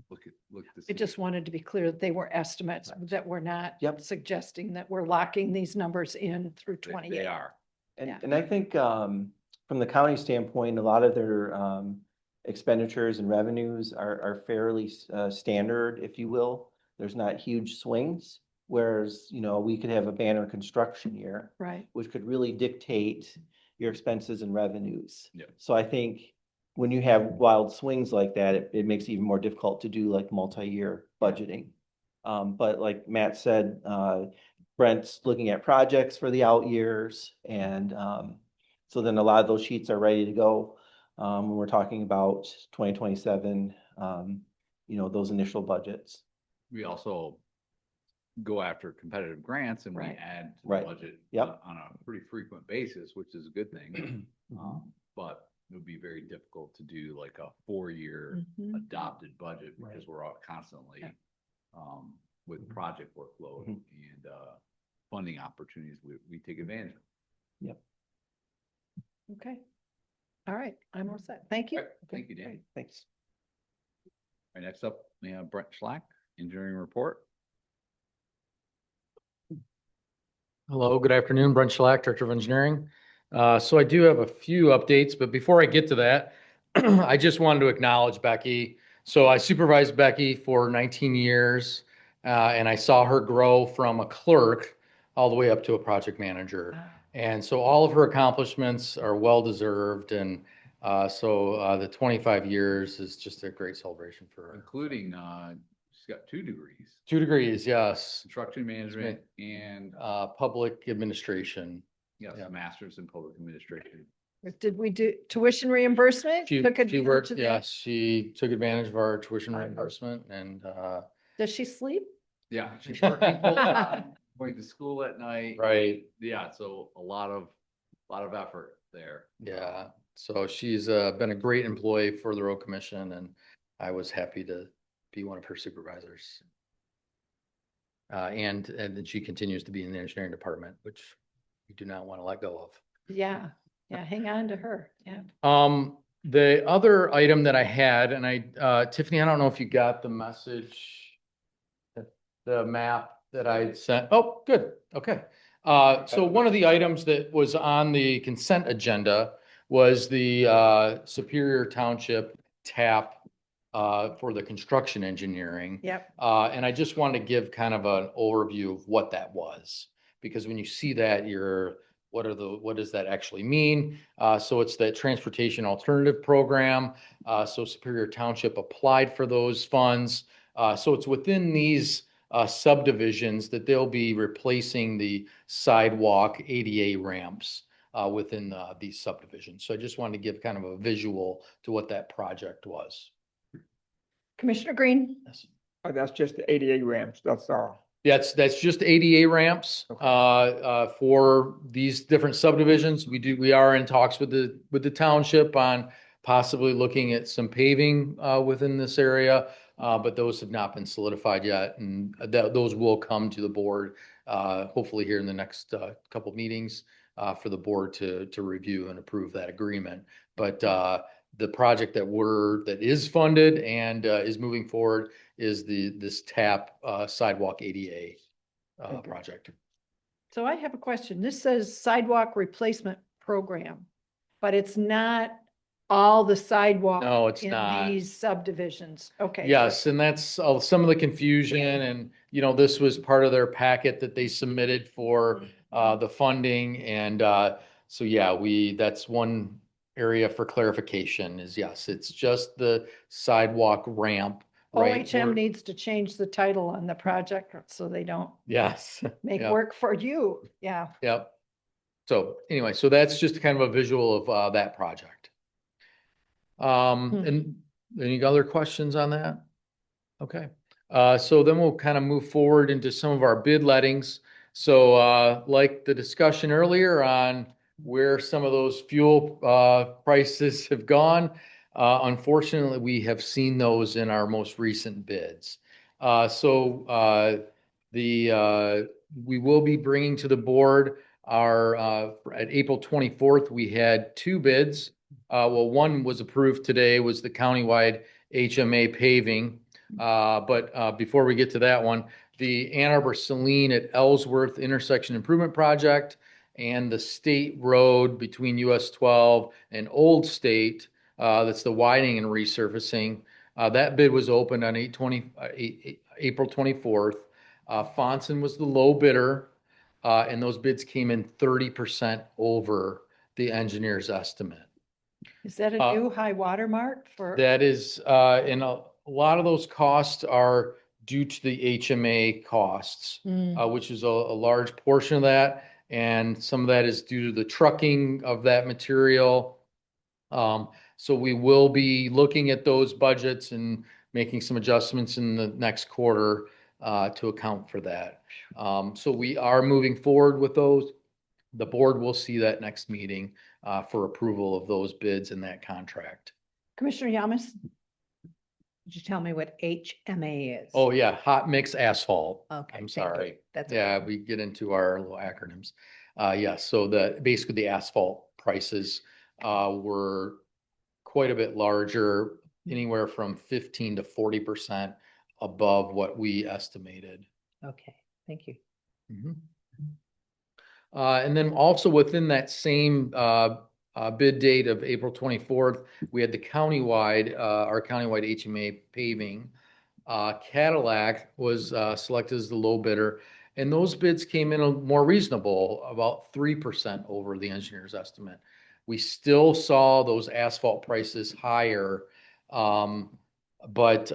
look to I see. just wanted to be clear that they were estimates, that we're not Yep. suggesting that we're locking these numbers in through They 28. are. Yeah. And I think from the county standpoint, a lot of their expenditures and revenues are fairly standard, if you will. There's not huge swings, whereas, you know, we could have a banner construction year, Right. which could really dictate your expenses and revenues. Yep. So I think when you have wild swings like that, it makes it even more difficult to do like multi-year budgeting. But like Matt said, Brent's looking at projects for the out years, and so then a lot of those sheets are ready to go when we're talking about 2027, you know, those initial budgets. We also go after competitive grants and we Right. add to the Right. budget Yep. on a pretty frequent basis, which is a good thing. But it would be very difficult to do like a 4-year Mhm. adopted budget because Right. we're all constantly Yeah. with project workload and funding opportunities, we take advantage of. Yep. Okay. All right, I'm all set. Thank you. All right, thank you, Dan. Great. Thanks. All right, next up, we have Brent Schlack, engineering report. Hello, good afternoon, Brent Schlack, Director of Engineering. So I do have a few updates, but before I get to that, I just wanted to acknowledge Becky. So I supervised Becky for 19 years, and I saw her grow from a clerk all the way up to a project manager. Wow. And so all of her accomplishments are well-deserved, and so the 25 years is just a great celebration for her. Including, she's got 2 degrees, 2 degrees, yes. construction management and, Public administration. yes, Yeah. master's in public administration. Did we do tuition reimbursement? She Took she advantage worked, of that? yes, she took advantage of our tuition I- reimbursement and, Does she sleep? Yeah, she's working full time, going to school at night. right, Yeah, so a lot of effort there. yeah. So she's been a great employee for the road commission and I was happy to be one of her supervisors. And then she continues to be in the engineering department, which we do not want to let go of. Yeah, yeah, hang on to her. Yeah. The other item that I had, and Tiffany, I don't know if you got the message, the map that I sent. Oh, good. Okay. So one of the items that was on the consent agenda was the Superior Township TAP for the construction engineering. Yep. And I just wanted to give kind of an overview of what that was, because when you see that, what does that actually mean? So it's that Transportation Alternative Program. So Superior Township applied for those funds. So it's within these subdivisions that they'll be replacing the sidewalk ADA ramps within these subdivisions. So I just wanted to give kind of a visual to what that project was. Commissioner Green? Yes. Oh, that's just the ADA ramps, that's all. That's just ADA ramps for these different subdivisions. We are in talks with the township on possibly looking at some paving within this area, but those have not been solidified yet, and those will come to the board hopefully here in the next couple meetings for the board to review and approve that agreement. But the project that is funded and is moving forward is this TAP sidewalk ADA project. So I have a question. This says sidewalk replacement program, but it's not all the sidewalk. No, it's not. In these subdivisions. Okay. Yes, and that's some of the confusion, and this was part of their packet that they submitted for the funding, and so yeah, that's one area for clarification is yes, it's just the sidewalk ramp. Right? OHM needs to change the title on the project so they don't Yes. make Yep. work for you. Yeah. Yep. So anyway, so that's just kind of a visual of that project. And any other questions on that? Okay. So then we'll kind of move forward into some of our bid lettings. So like the discussion earlier on where some of those fuel prices have gone, unfortunately, we have seen those in our most recent bids. We will be bringing to the board at April 24th, we had 2 bids. Well, one was approved today, was the countywide HMA paving. But before we get to that one, the Ann Arbor Saline at Ellsworth Intersection Improvement Project and the state road between US 12 and Old State, that's the widening and resurfacing. That bid was opened on April 24th. Fonson was the low bidder, and those bids came in 30% over the engineer's estimate. Is that a new high water mark for? That is, and a lot of those costs are due to the HMA costs, which is a large portion of that. And some of that is due to the trucking of that material. So we will be looking at those budgets and making some adjustments in the next quarter to account for that. So we are moving forward with those. The board will see that next meeting for approval of those bids and that contract. Commissioner Yamas? Could you tell me what HMA is? Oh, yeah, hot mix asphalt. Okay. I'm thank you. sorry. That's Yeah, okay. we get into our little acronyms. Yeah, so basically the asphalt prices were quite a bit larger, anywhere from 15 to 40% above what we estimated. Okay, thank you. Mhm. And then also within that same bid date of April 24th, we had the countywide, our countywide HMA paving. Cadillac was selected as the low bidder, and those bids came in more reasonable, about 3% over the engineer's estimate. We still saw those asphalt prices higher, but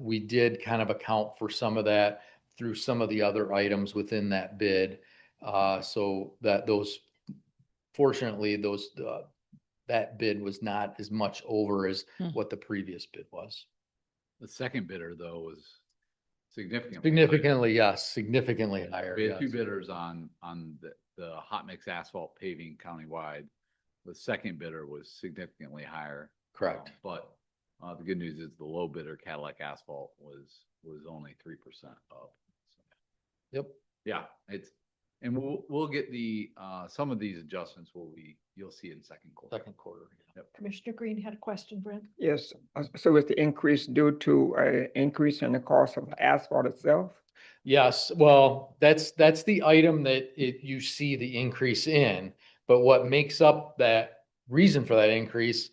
we did kind of account for some of that through some of the other items within that bid. So that fortunately, that bid was not as much over as what the previous bid was. The second bidder, though, was significantly. Significantly, yes, significantly higher. We had two Yes. bidders on the hot mix asphalt paving countywide. The second bidder was significantly higher. Correct. But the good news is the low bidder Cadillac asphalt was only 3% up. So, Yep. yeah, and we'll get some of these adjustments you'll see in second quarter. Second quarter. Yep. Commissioner Green had a question, Brent? Yes, so is the increase due to an increase in the cost of asphalt itself? Yes, well, that's the item that you see the increase in, but what makes up that reason for that increase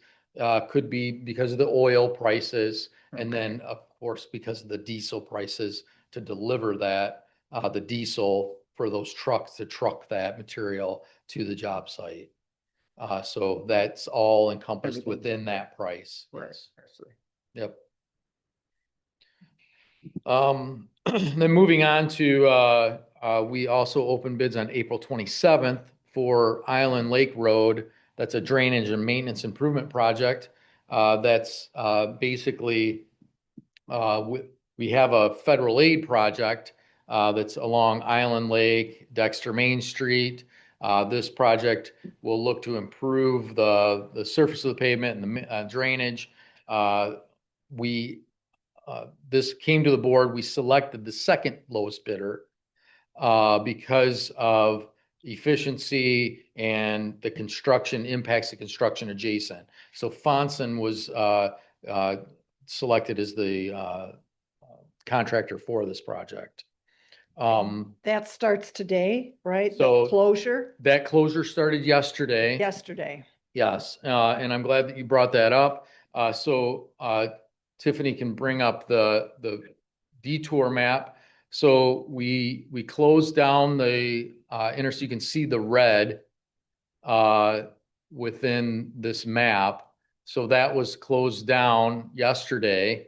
could be because of the oil prices, and then of course because of the diesel prices to deliver that the diesel for those trucks to truck that material to the job site. So that's all encompassed Everything's within that price. Right. Yes. I see. Yep. Then moving on to, we also opened bids on April 27th for Island Lake Road. That's a drainage and maintenance improvement project. That's basically, we have a federal aid project that's along Island Lake, Dexter Main Street. This project will look to improve the surface of the pavement and the drainage. This came to the board. We selected the second lowest bidder because of efficiency and the construction impacts the construction adjacent. So Fonson was selected as the contractor for this project. That starts today, right? The So- closure That closure started yesterday. yesterday. Yes, and I'm glad that you brought that up. So Tiffany can bring up the detour map. So we closed down the so you can see the red within this map. So that was closed down yesterday.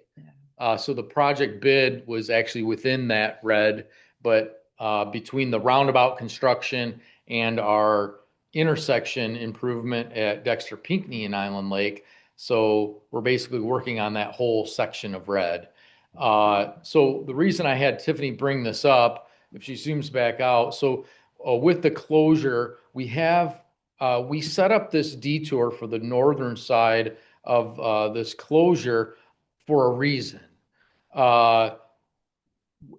So the project bid was actually within that red, but between the roundabout construction and our intersection improvement at Dexter Pinckney and Island Lake. So we're basically working on that whole section of red. So the reason I had Tiffany bring this up, if she zooms back out, so with the closure, we set up this detour for the northern side of this closure for a reason.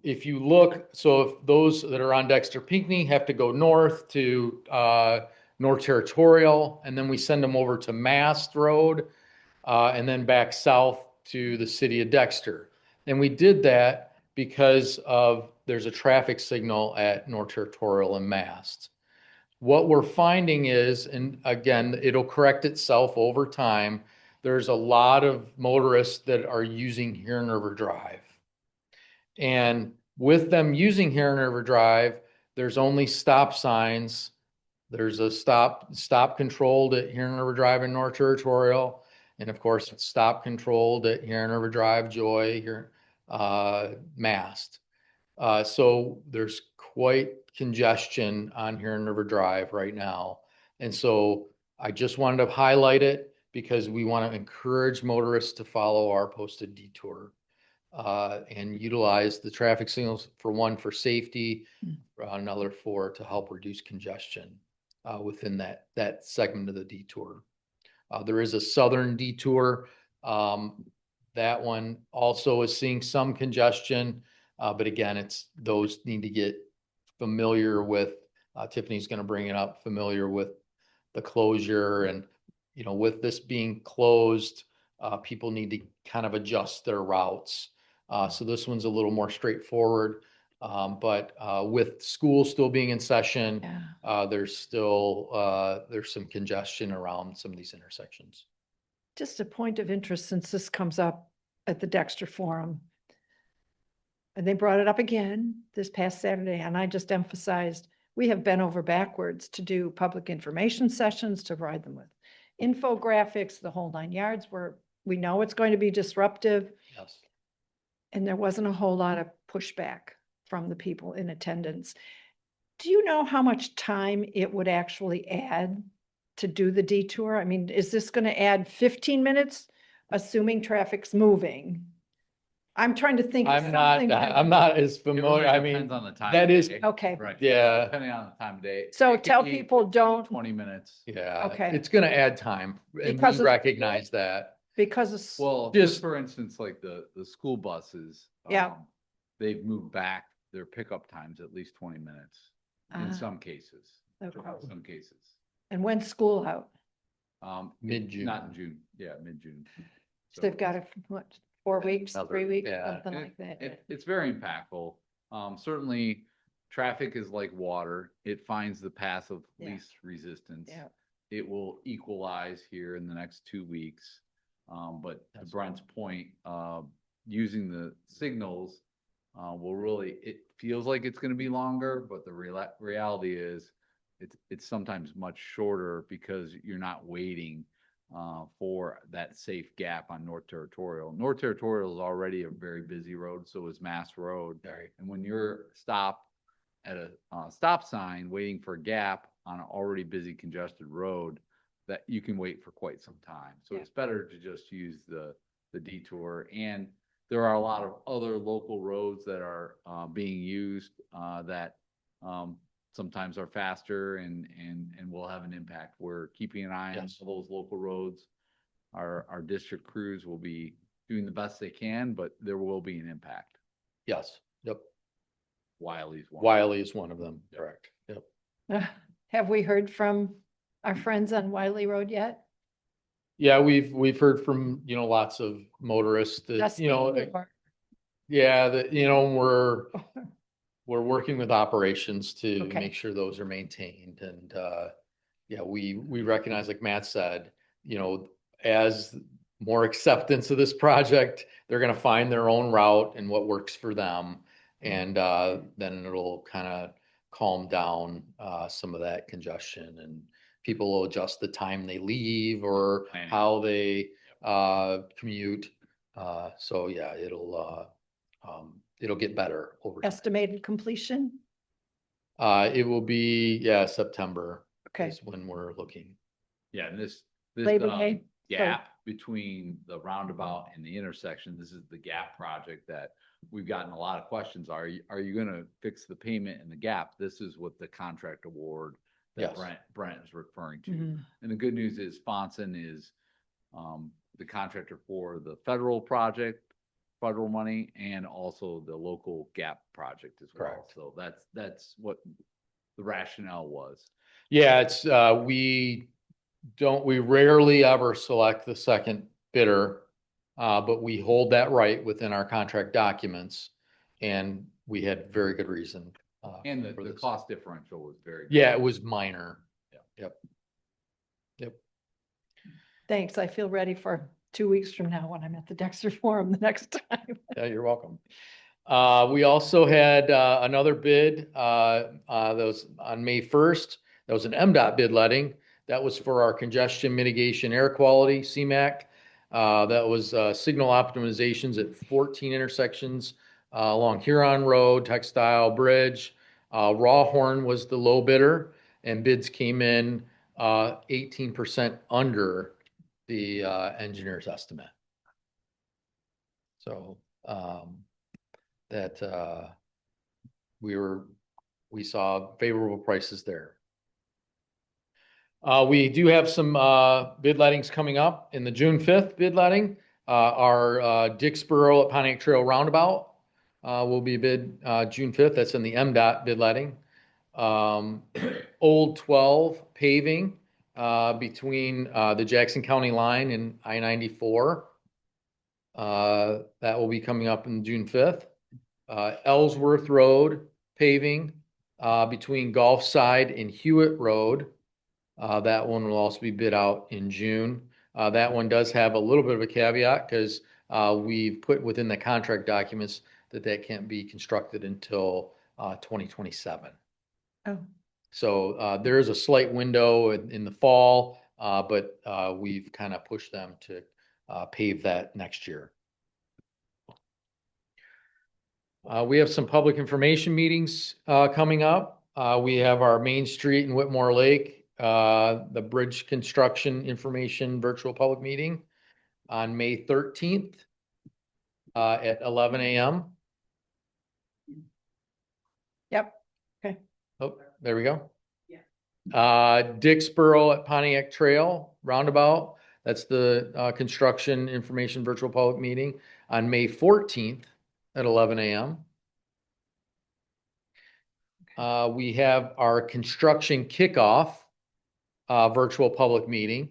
If you look, so if those that are on Dexter Pinckney have to go north to North Territorial, and then we send them over to Mast Road, and then back south to the city of Dexter. And we did that because there's a traffic signal at North Territorial and Mast. What we're finding is, and again, it'll correct itself over time, there's a lot of motorists that are using Huron River Drive. And with them using Huron River Drive, there's only stop signs. There's a stop controlled at Huron River Drive in North Territorial. And of course, it's stop controlled at Huron River Drive, Joy, here, Mast. So there's quite congestion on Huron River Drive right now. And so I just wanted to highlight it because we want to encourage motorists to follow our posted detour and utilize the traffic signals for safety, another to help reduce congestion within that segment of the detour. There is a southern detour. That one also is seeing some congestion. But again, those need to get familiar with, Tiffany's going to bring it up, familiar with the closure. And, with this being closed, people need to kind of adjust their routes. So this one's a little more straightforward. But with school still being in session, there's some congestion around some of these intersections. Just a point of interest, since this comes up at the Dexter Forum. And they brought it up again this past Saturday, and I just emphasized, we have bent over backwards to do public information sessions, to provide them with infographics, the whole 9 yards, where we know it's going to be disruptive. Yes. And there wasn't a whole lot of pushback from the people in attendance. Do you know how much time it would actually add to do the detour? I mean, is this going to add 15 minutes, assuming traffic's moving? I'm trying to think. of I'm not as It familiar. really I mean, depends on the time that of is, day. Okay. Right. Yeah. Depending on the time of day. So It could tell be people don't, 20 minutes. yeah, Okay. it's going to add time, and Because we of- recognize that. because of. Well, Just- just for instance, like the school buses. Yeah. They've moved back their pickup times at least 20 minutes in some cases. Okay. Some cases. And when's school out? Mid-June. Not in June. Yeah, mid-June. So they've got what, 4 weeks, Another- 3 weeks, yeah. something like that. It's very impactful. Certainly, traffic is like water. It finds the path of Yeah. least resistance. Yeah. It will equalize here in the next 2 weeks. But to That's Brent's point, using the signals will really, it feels like it's going to be longer, but the reality is it's sometimes much shorter because you're not waiting for that safe gap on North Territorial. North Territorial is already a very busy road, so is Mass Road. Right. And when you're stopped at a stop sign waiting for a gap on an already busy congested road, that you can wait for quite some time. So Yeah. it's better to just use the detour. And there are a lot of other local roads that are being used that sometimes are faster and will have an impact. We're keeping an eye on Yes. those local roads. Our district crews will be doing the best they can, but there will be an impact. Yes. Yep. Wiley's one. Wiley is one of them. Yep. Correct. Yep. Have we heard from our friends on Wiley Road yet? Yeah, we've heard from, lots of motorists that, Dusty or- yeah, that, we're working with operations to Okay. make sure those are maintained. And, yeah, we recognize, like Matt said, as more acceptance of this project, they're going to find their own route and what works for them. And, then it'll kind of calm down, some of that congestion, and people will adjust the time they leave or Planning. how they, commute. So yeah, it'll get better over time. Estimated completion? It will be, September Okay. is when we're looking. Yeah, and this Labor Day? gap between the roundabout and the intersection, this is the gap project that we've gotten a lot of questions. Are you gonna fix the pavement in the gap? This is what the contract award that Yes. Brent is referring to. Mhm. And the good news is Fonson is the contractor for the federal project, federal money, and also the local gap project as well. Correct. So that's what the rationale was. Yeah, it's, we rarely ever select the second bidder. but we hold that right within our contract documents. And we had very good reason. And for the this. cost differential was very. Yeah, it was minor. Yeah. Yep. Thanks. I feel ready for 2 weeks from now when I'm at the Dexter Forum the next time. Yeah, you're welcome. We also had another bid that was on May 1st. That was an MDOT bid letting. That was for our congestion mitigation air quality, CMAQ. That was signal optimizations at 14 intersections along Huron Road, Textile Bridge. Rawhorn was the low bidder, and bids came in 18% under the engineer's estimate. So that we saw favorable prices there. We do have some bid lettings coming up in the June 5th bid letting. Our Dixboro at Pontiac Trail Roundabout will be bid June 5th. That's in the MDOT bid letting. Old 12 paving between the Jackson County line and I-94. That will be coming up in June 5th. Ellsworth Road paving between Gulfside and Hewitt Road. That one will also be bid out in June. That one does have a little bit of a caveat because we've put within the contract documents that can't be constructed until 2027. Oh. So there is a slight window in the fall, but we've kind of pushed them to pave that next year. We have some public information meetings coming up. We have our Main Street in Whitmore Lake, the bridge construction information virtual public meeting on May 13th at 11 a.m. Yep. Okay. Oh, there we go. Yeah. Dixboro at Pontiac Trail Roundabout. That's the construction information virtual public meeting on May 14th at 11 a.m. We have our construction kickoff virtual public meeting.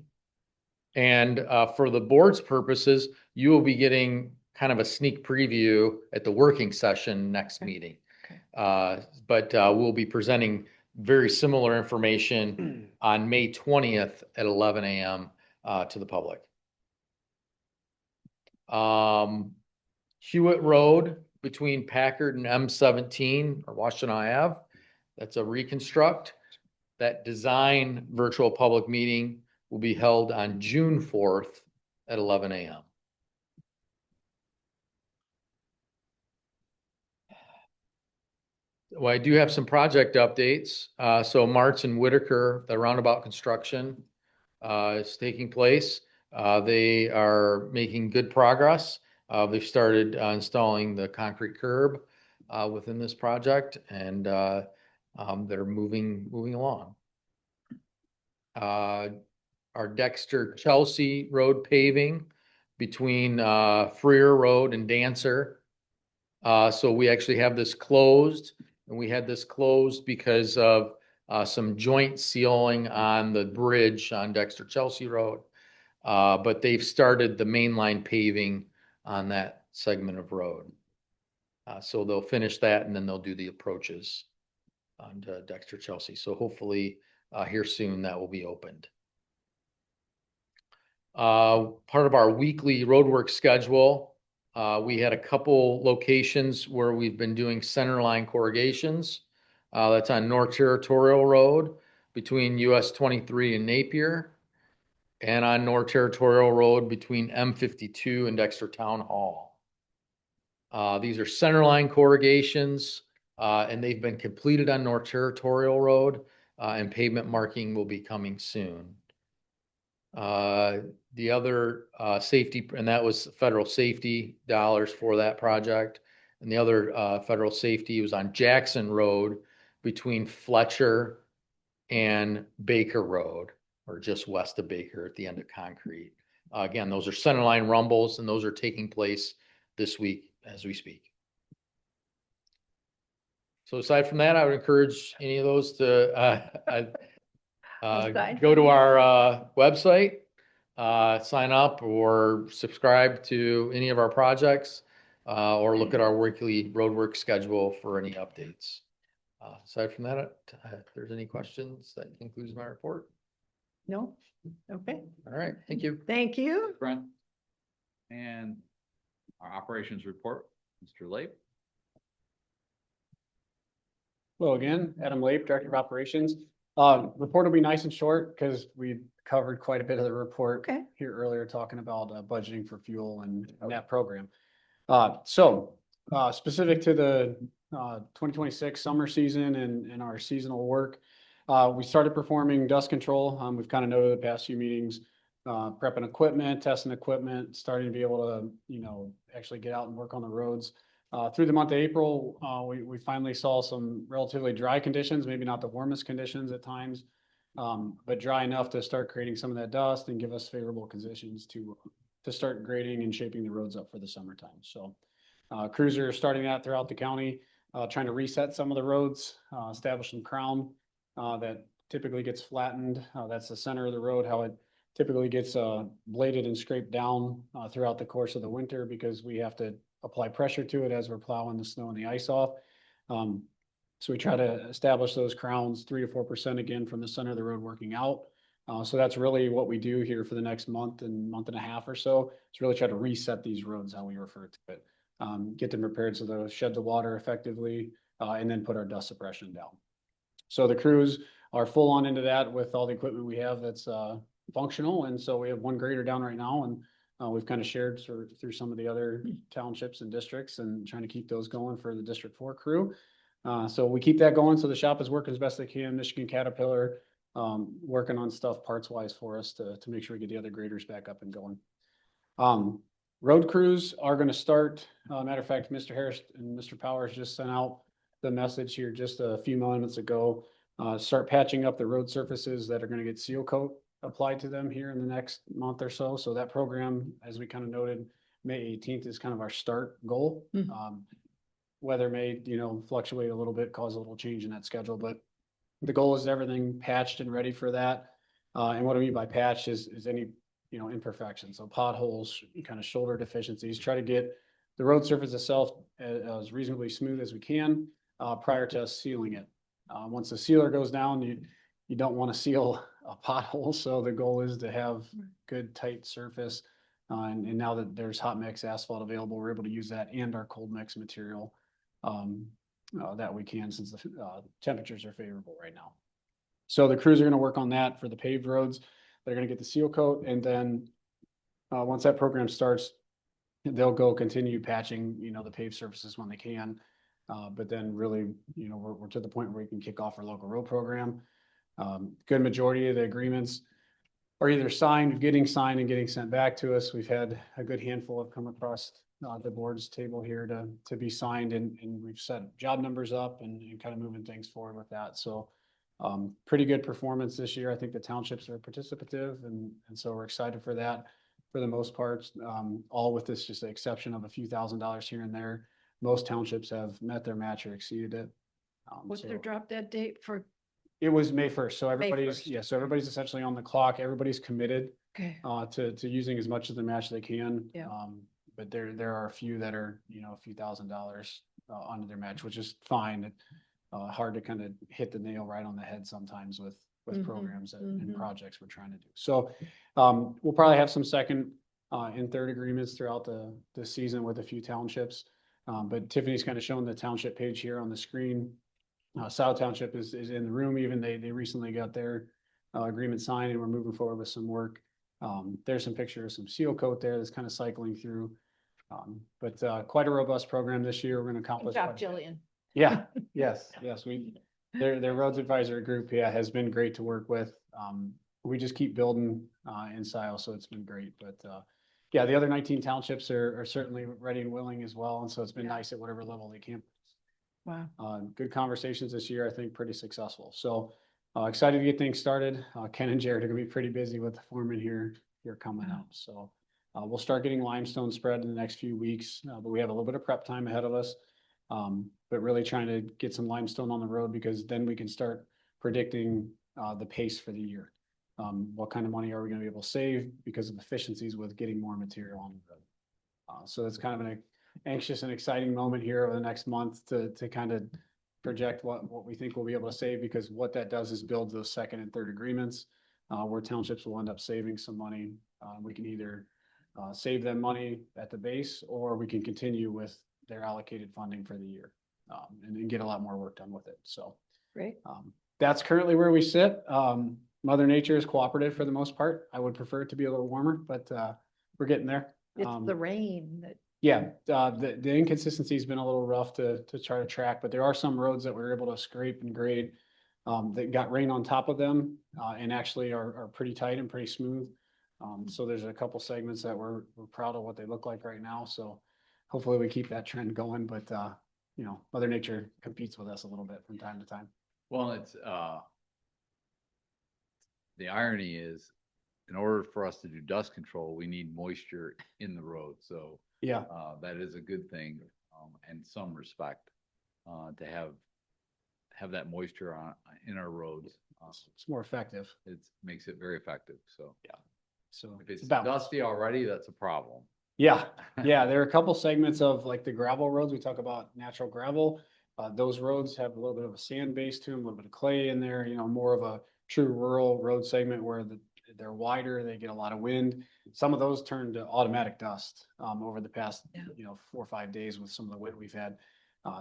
And for the board's purposes, you will be getting kind of a sneak preview at the working session next meeting. Okay. But we'll be presenting very similar information on May 20th at 11 a.m. To the public. Hewitt Road between Packard and M17 or Washtenaw Ave. That's a reconstruct. That design virtual public meeting will be held on June 4th at 11 a.m. Well, I do have some project updates. So Martz and Whitaker, the roundabout construction is taking place. They are making good progress. They've started installing the concrete curb within this project, and they're moving along. Our Dexter Chelsea Road paving between Freer Road and Dancer. So we actually have this closed, and we had this closed because of some joint sealing on the bridge on Dexter Chelsea Road. But they've started the mainline paving on that segment of road. So they'll finish that and then they'll do the approaches on Dexter Chelsea. So hopefully here soon that will be opened. Part of our weekly roadwork schedule, we had a couple locations where we've been doing centerline corrugations. That's on North Territorial Road between US 23 and Napier, and on North Territorial Road between M52 and Dexter Town Hall. These are centerline corrugations, and they've been completed on North Territorial Road, and pavement marking will be coming soon. The other safety, and that was federal safety dollars for that project. And the other federal safety was on Jackson Road between Fletcher and Baker Road, or just west of Baker at the end of Concrete. Again, those are centerline rumbles, and those are taking place this week as we speak. So aside from that, I would encourage any of those to go to our website, sign up or subscribe to any of our projects, or look at our weekly roadwork schedule for any updates. Aside from that, if there's any questions, that concludes my report. No? Okay, All right, thank you. thank you. Brent. And our operations report, Mr. Lape. Hello again, Adam Lape, Director of Operations. Report will be nice and short because we covered quite a bit of the report Okay. here earlier, talking about budgeting for fuel and that program. Specific to the 2026 summer season and our seasonal work, we started performing dust control. We've kind of noted the past few meetings, prepping equipment, testing equipment, starting to be able to, actually get out and work on the roads. Through the month of April, we finally saw some relatively dry conditions, maybe not the warmest conditions at times, but dry enough to start creating some of that dust and give us favorable conditions to start grading and shaping the roads up for the summertime. So crews are starting that throughout the county, trying to reset some of the roads, establish some crown that typically gets flattened. That's the center of the road, how it typically gets bladed and scraped down throughout the course of the winter, because we have to apply pressure to it as we're plowing the snow and the ice off. So we try to establish those crowns 3 to 4% again from the center of the road working out. So that's really what we do here for the next month and a half or so. It's really try to reset these roads, how we refer to it. Get them prepared so they'll shed the water effectively, and then put our dust suppression down. So the crews are full on into that with all the equipment we have that's functional. And so we have one grader down right now, and we've kind of shared through some of the other townships and districts and trying to keep those going for the District 4 crew. So we keep that going. So the shop is working as best they can. Michigan Caterpillar working on stuff parts wise for us to make sure we get the other graders back up and going. Road crews are going to start. Matter of fact, Mr. Harris and Mr. Powers just sent out the message here just a few moments ago. Start patching up the road surfaces that are going to get seal coat applied to them here in the next month or so. So that program, as we kind of noted, May 18th is kind of our start goal. Weather may, fluctuate a little bit, cause a little change in that schedule, but the goal is everything patched and ready for that. And what I mean by patch is any, imperfections. So potholes, kind of shoulder deficiencies, try to get the road surface itself as reasonably smooth as we can prior to us sealing it. Once the sealer goes down, you don't want to seal a pothole. So the goal is to have good tight surface. And now that there's hot mix asphalt available, we're able to use that and our cold mix material that we can, since the temperatures are favorable right now. So the crews are going to work on that for the paved roads. They're going to get the seal coat. And then once that program starts, they'll go continue patching, the paved surfaces when they can. But then really, we're to the point where we can kick off our local road program. Good majority of the agreements are either signed, getting signed and getting sent back to us. We've had a good handful have come across the board's table here to be signed, and we've set job numbers up and kind of moving things forward with that. So pretty good performance this year. I think the townships are participative, and so we're excited for that for the most part, all with this just the exception of a few $1,000s here and there. Most townships have met their match or exceeded it. What's their drop dead date for? It was May 1st. So May everybody's, 1st. so everybody's essentially on the clock. Everybody's committed Okay. to using as much of the match they can. Yeah. But there are a few that are, a few $1,000s under their match, which is fine. Hard to kind of hit the nail right on the head sometimes with programs and projects we're trying to do. So we'll probably have some second and third agreements throughout the season with a few townships. But Tiffany's kind of showing the township page here on the screen. South Township is in the room. Even they recently got their agreement signed, and we're moving forward with some work. There's some pictures, some seal coat there that's kind of cycling through. But quite a robust program this year. We're going to accomplish. Good job, Jillian. Yeah, yes. Their roads advisory group, has been great to work with. We just keep building in style, so it's been great. But the other 19 townships are certainly ready and willing as well, and so it's been nice at whatever level they can. Wow. Good conversations this year, I think pretty successful. So excited to get things started. Ken and Jared are gonna be pretty busy with the foreman here coming up. So we'll start getting limestone spread in the next few weeks, but we have a little bit of prep time ahead of us. But really trying to get some limestone on the road, because then we can start predicting the pace for the year. What kind of money are we gonna be able to save because of efficiencies with getting more material on the road? So it's kind of an anxious and exciting moment here over the next month to kind of project what we think we'll be able to save, because what that does is build those second and third agreements, where townships will end up saving some money. We can either save them money at the base, or we can continue with their allocated funding for the year, and then get a lot more work done with it. So Great. that's currently where we sit. Mother Nature is cooperative for the most part. I would prefer it to be a little warmer, but we're getting there. It's the rain that, Yeah, the inconsistency has been a little rough to try to track, but there are some roads that we're able to scrape and grade that got rain on top of them, and actually are pretty tight and pretty smooth. So there's a couple segments that we're proud of what they look like right now. So hopefully we keep that trend going, but you know, Mother Nature competes with us a little bit from time to time. Well, it's, the irony is, in order for us to do dust control, we need moisture in the road. So Yeah, that is a good thing, in some respect, to have that moisture in our roads. it's more effective. It makes it very effective. So So if it's about dusty already, that's a problem. Yeah, yeah, there are a couple segments of like the gravel roads. We talk about natural gravel. Those roads have a little bit of a sand base to them, a little bit of clay in there, you know, more of a true rural road segment where they're wider, they get a lot of wind. Some of those turn to automatic dust over the past, you know, 4 or 5 days with some of the wind we've had.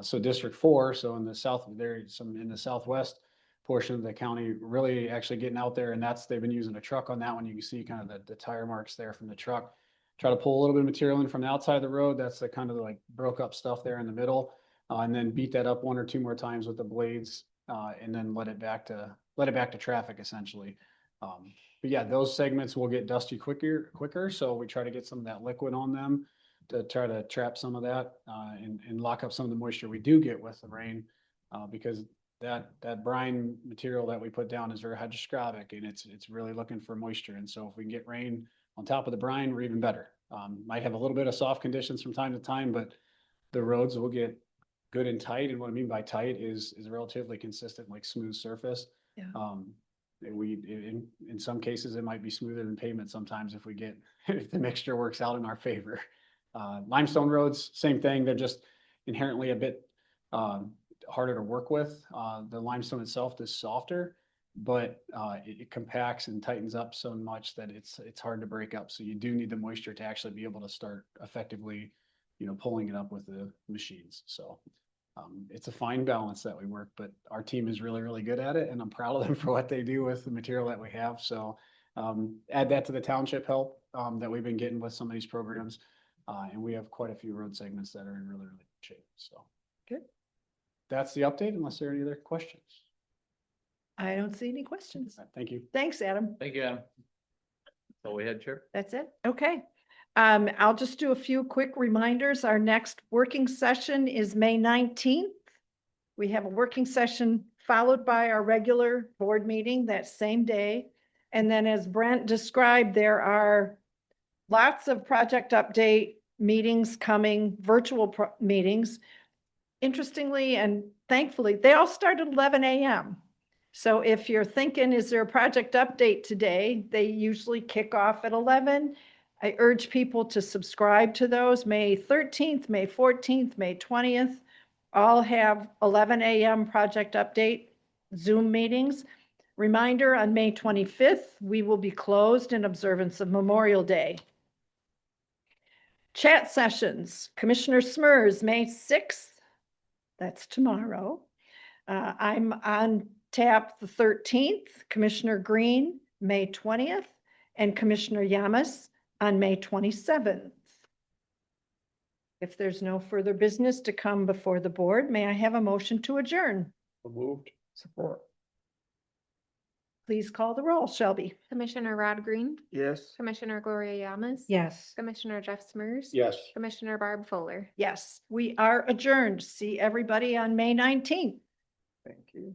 So District 4, so in the south, there's some in the southwest portion of the county, really actually getting out there, and they've been using a truck on that one. You can see kind of the tire marks there from the truck. Try to pull a little bit of material in from the outside of the road. That's the kind of like broke up stuff there in the middle. And then beat that up 1 or 2 more times with the blades, and then let it back to traffic essentially. But yeah, those segments will get dusty quicker. So we try to get some of that liquid on them to try to trap some of that, and lock up some of the moisture we do get with the rain, because that brine material that we put down is very hygroscopic, and it's really looking for moisture. And so if we can get rain on top of the brine, we're even better. Might have a little bit of soft conditions from time to time, but the roads will get good and tight. And what I mean by tight is relatively consistent, like smooth surface. Yeah. In some cases, it might be smoother than pavement sometimes if if the mixture works out in our favor. Limestone roads, same thing. They're just inherently a bit harder to work with. The limestone itself is softer, but it compacts and tightens up so much that it's hard to break up. So you do need the moisture to actually be able to start effectively, you know, pulling it up with the machines. So it's a fine balance that we work, but our team is really, really good at it, and I'm proud of them for what they do with the material that we have. So add that to the township help that we've been getting with some of these programs. And we have quite a few road segments that are in really, really good shape. So Good. That's the update, unless there are any other questions. I don't see any questions. Thank you. Thanks, Adam. Thank you, Adam. So we had, Chair? That's it? Okay. I'll just do a few quick reminders. Our next working session is May 19th. We have a working session followed by our regular board meeting that same day. And then as Brent described, there are lots of project update meetings coming, virtual meetings. Interestingly and thankfully, they all start at 11 a.m. So if you're thinking, is there a project update today? They usually kick off at 11. I urge people to subscribe to those. May 13th, May 14th, May 20th, all have 11 a.m. project update Zoom meetings. Reminder, on May 25th, we will be closed in observance of Memorial Day. Chat sessions, Commissioner Smers, May 6th, that's tomorrow. I'm on tap the 13th, Commissioner Green, May 20th, and Commissioner Yamas on May 27th. If there's no further business to come before the board, may I have a motion to adjourn? Moved. Support. Please call the roll, Shelby. Commissioner Rod Green, Yes. Commissioner Gloria Yamas. Yes. Commissioner Jeff Smers. Yes. Commissioner Barb Fuller. Yes, we are adjourned. See everybody on May 19th. Thank you.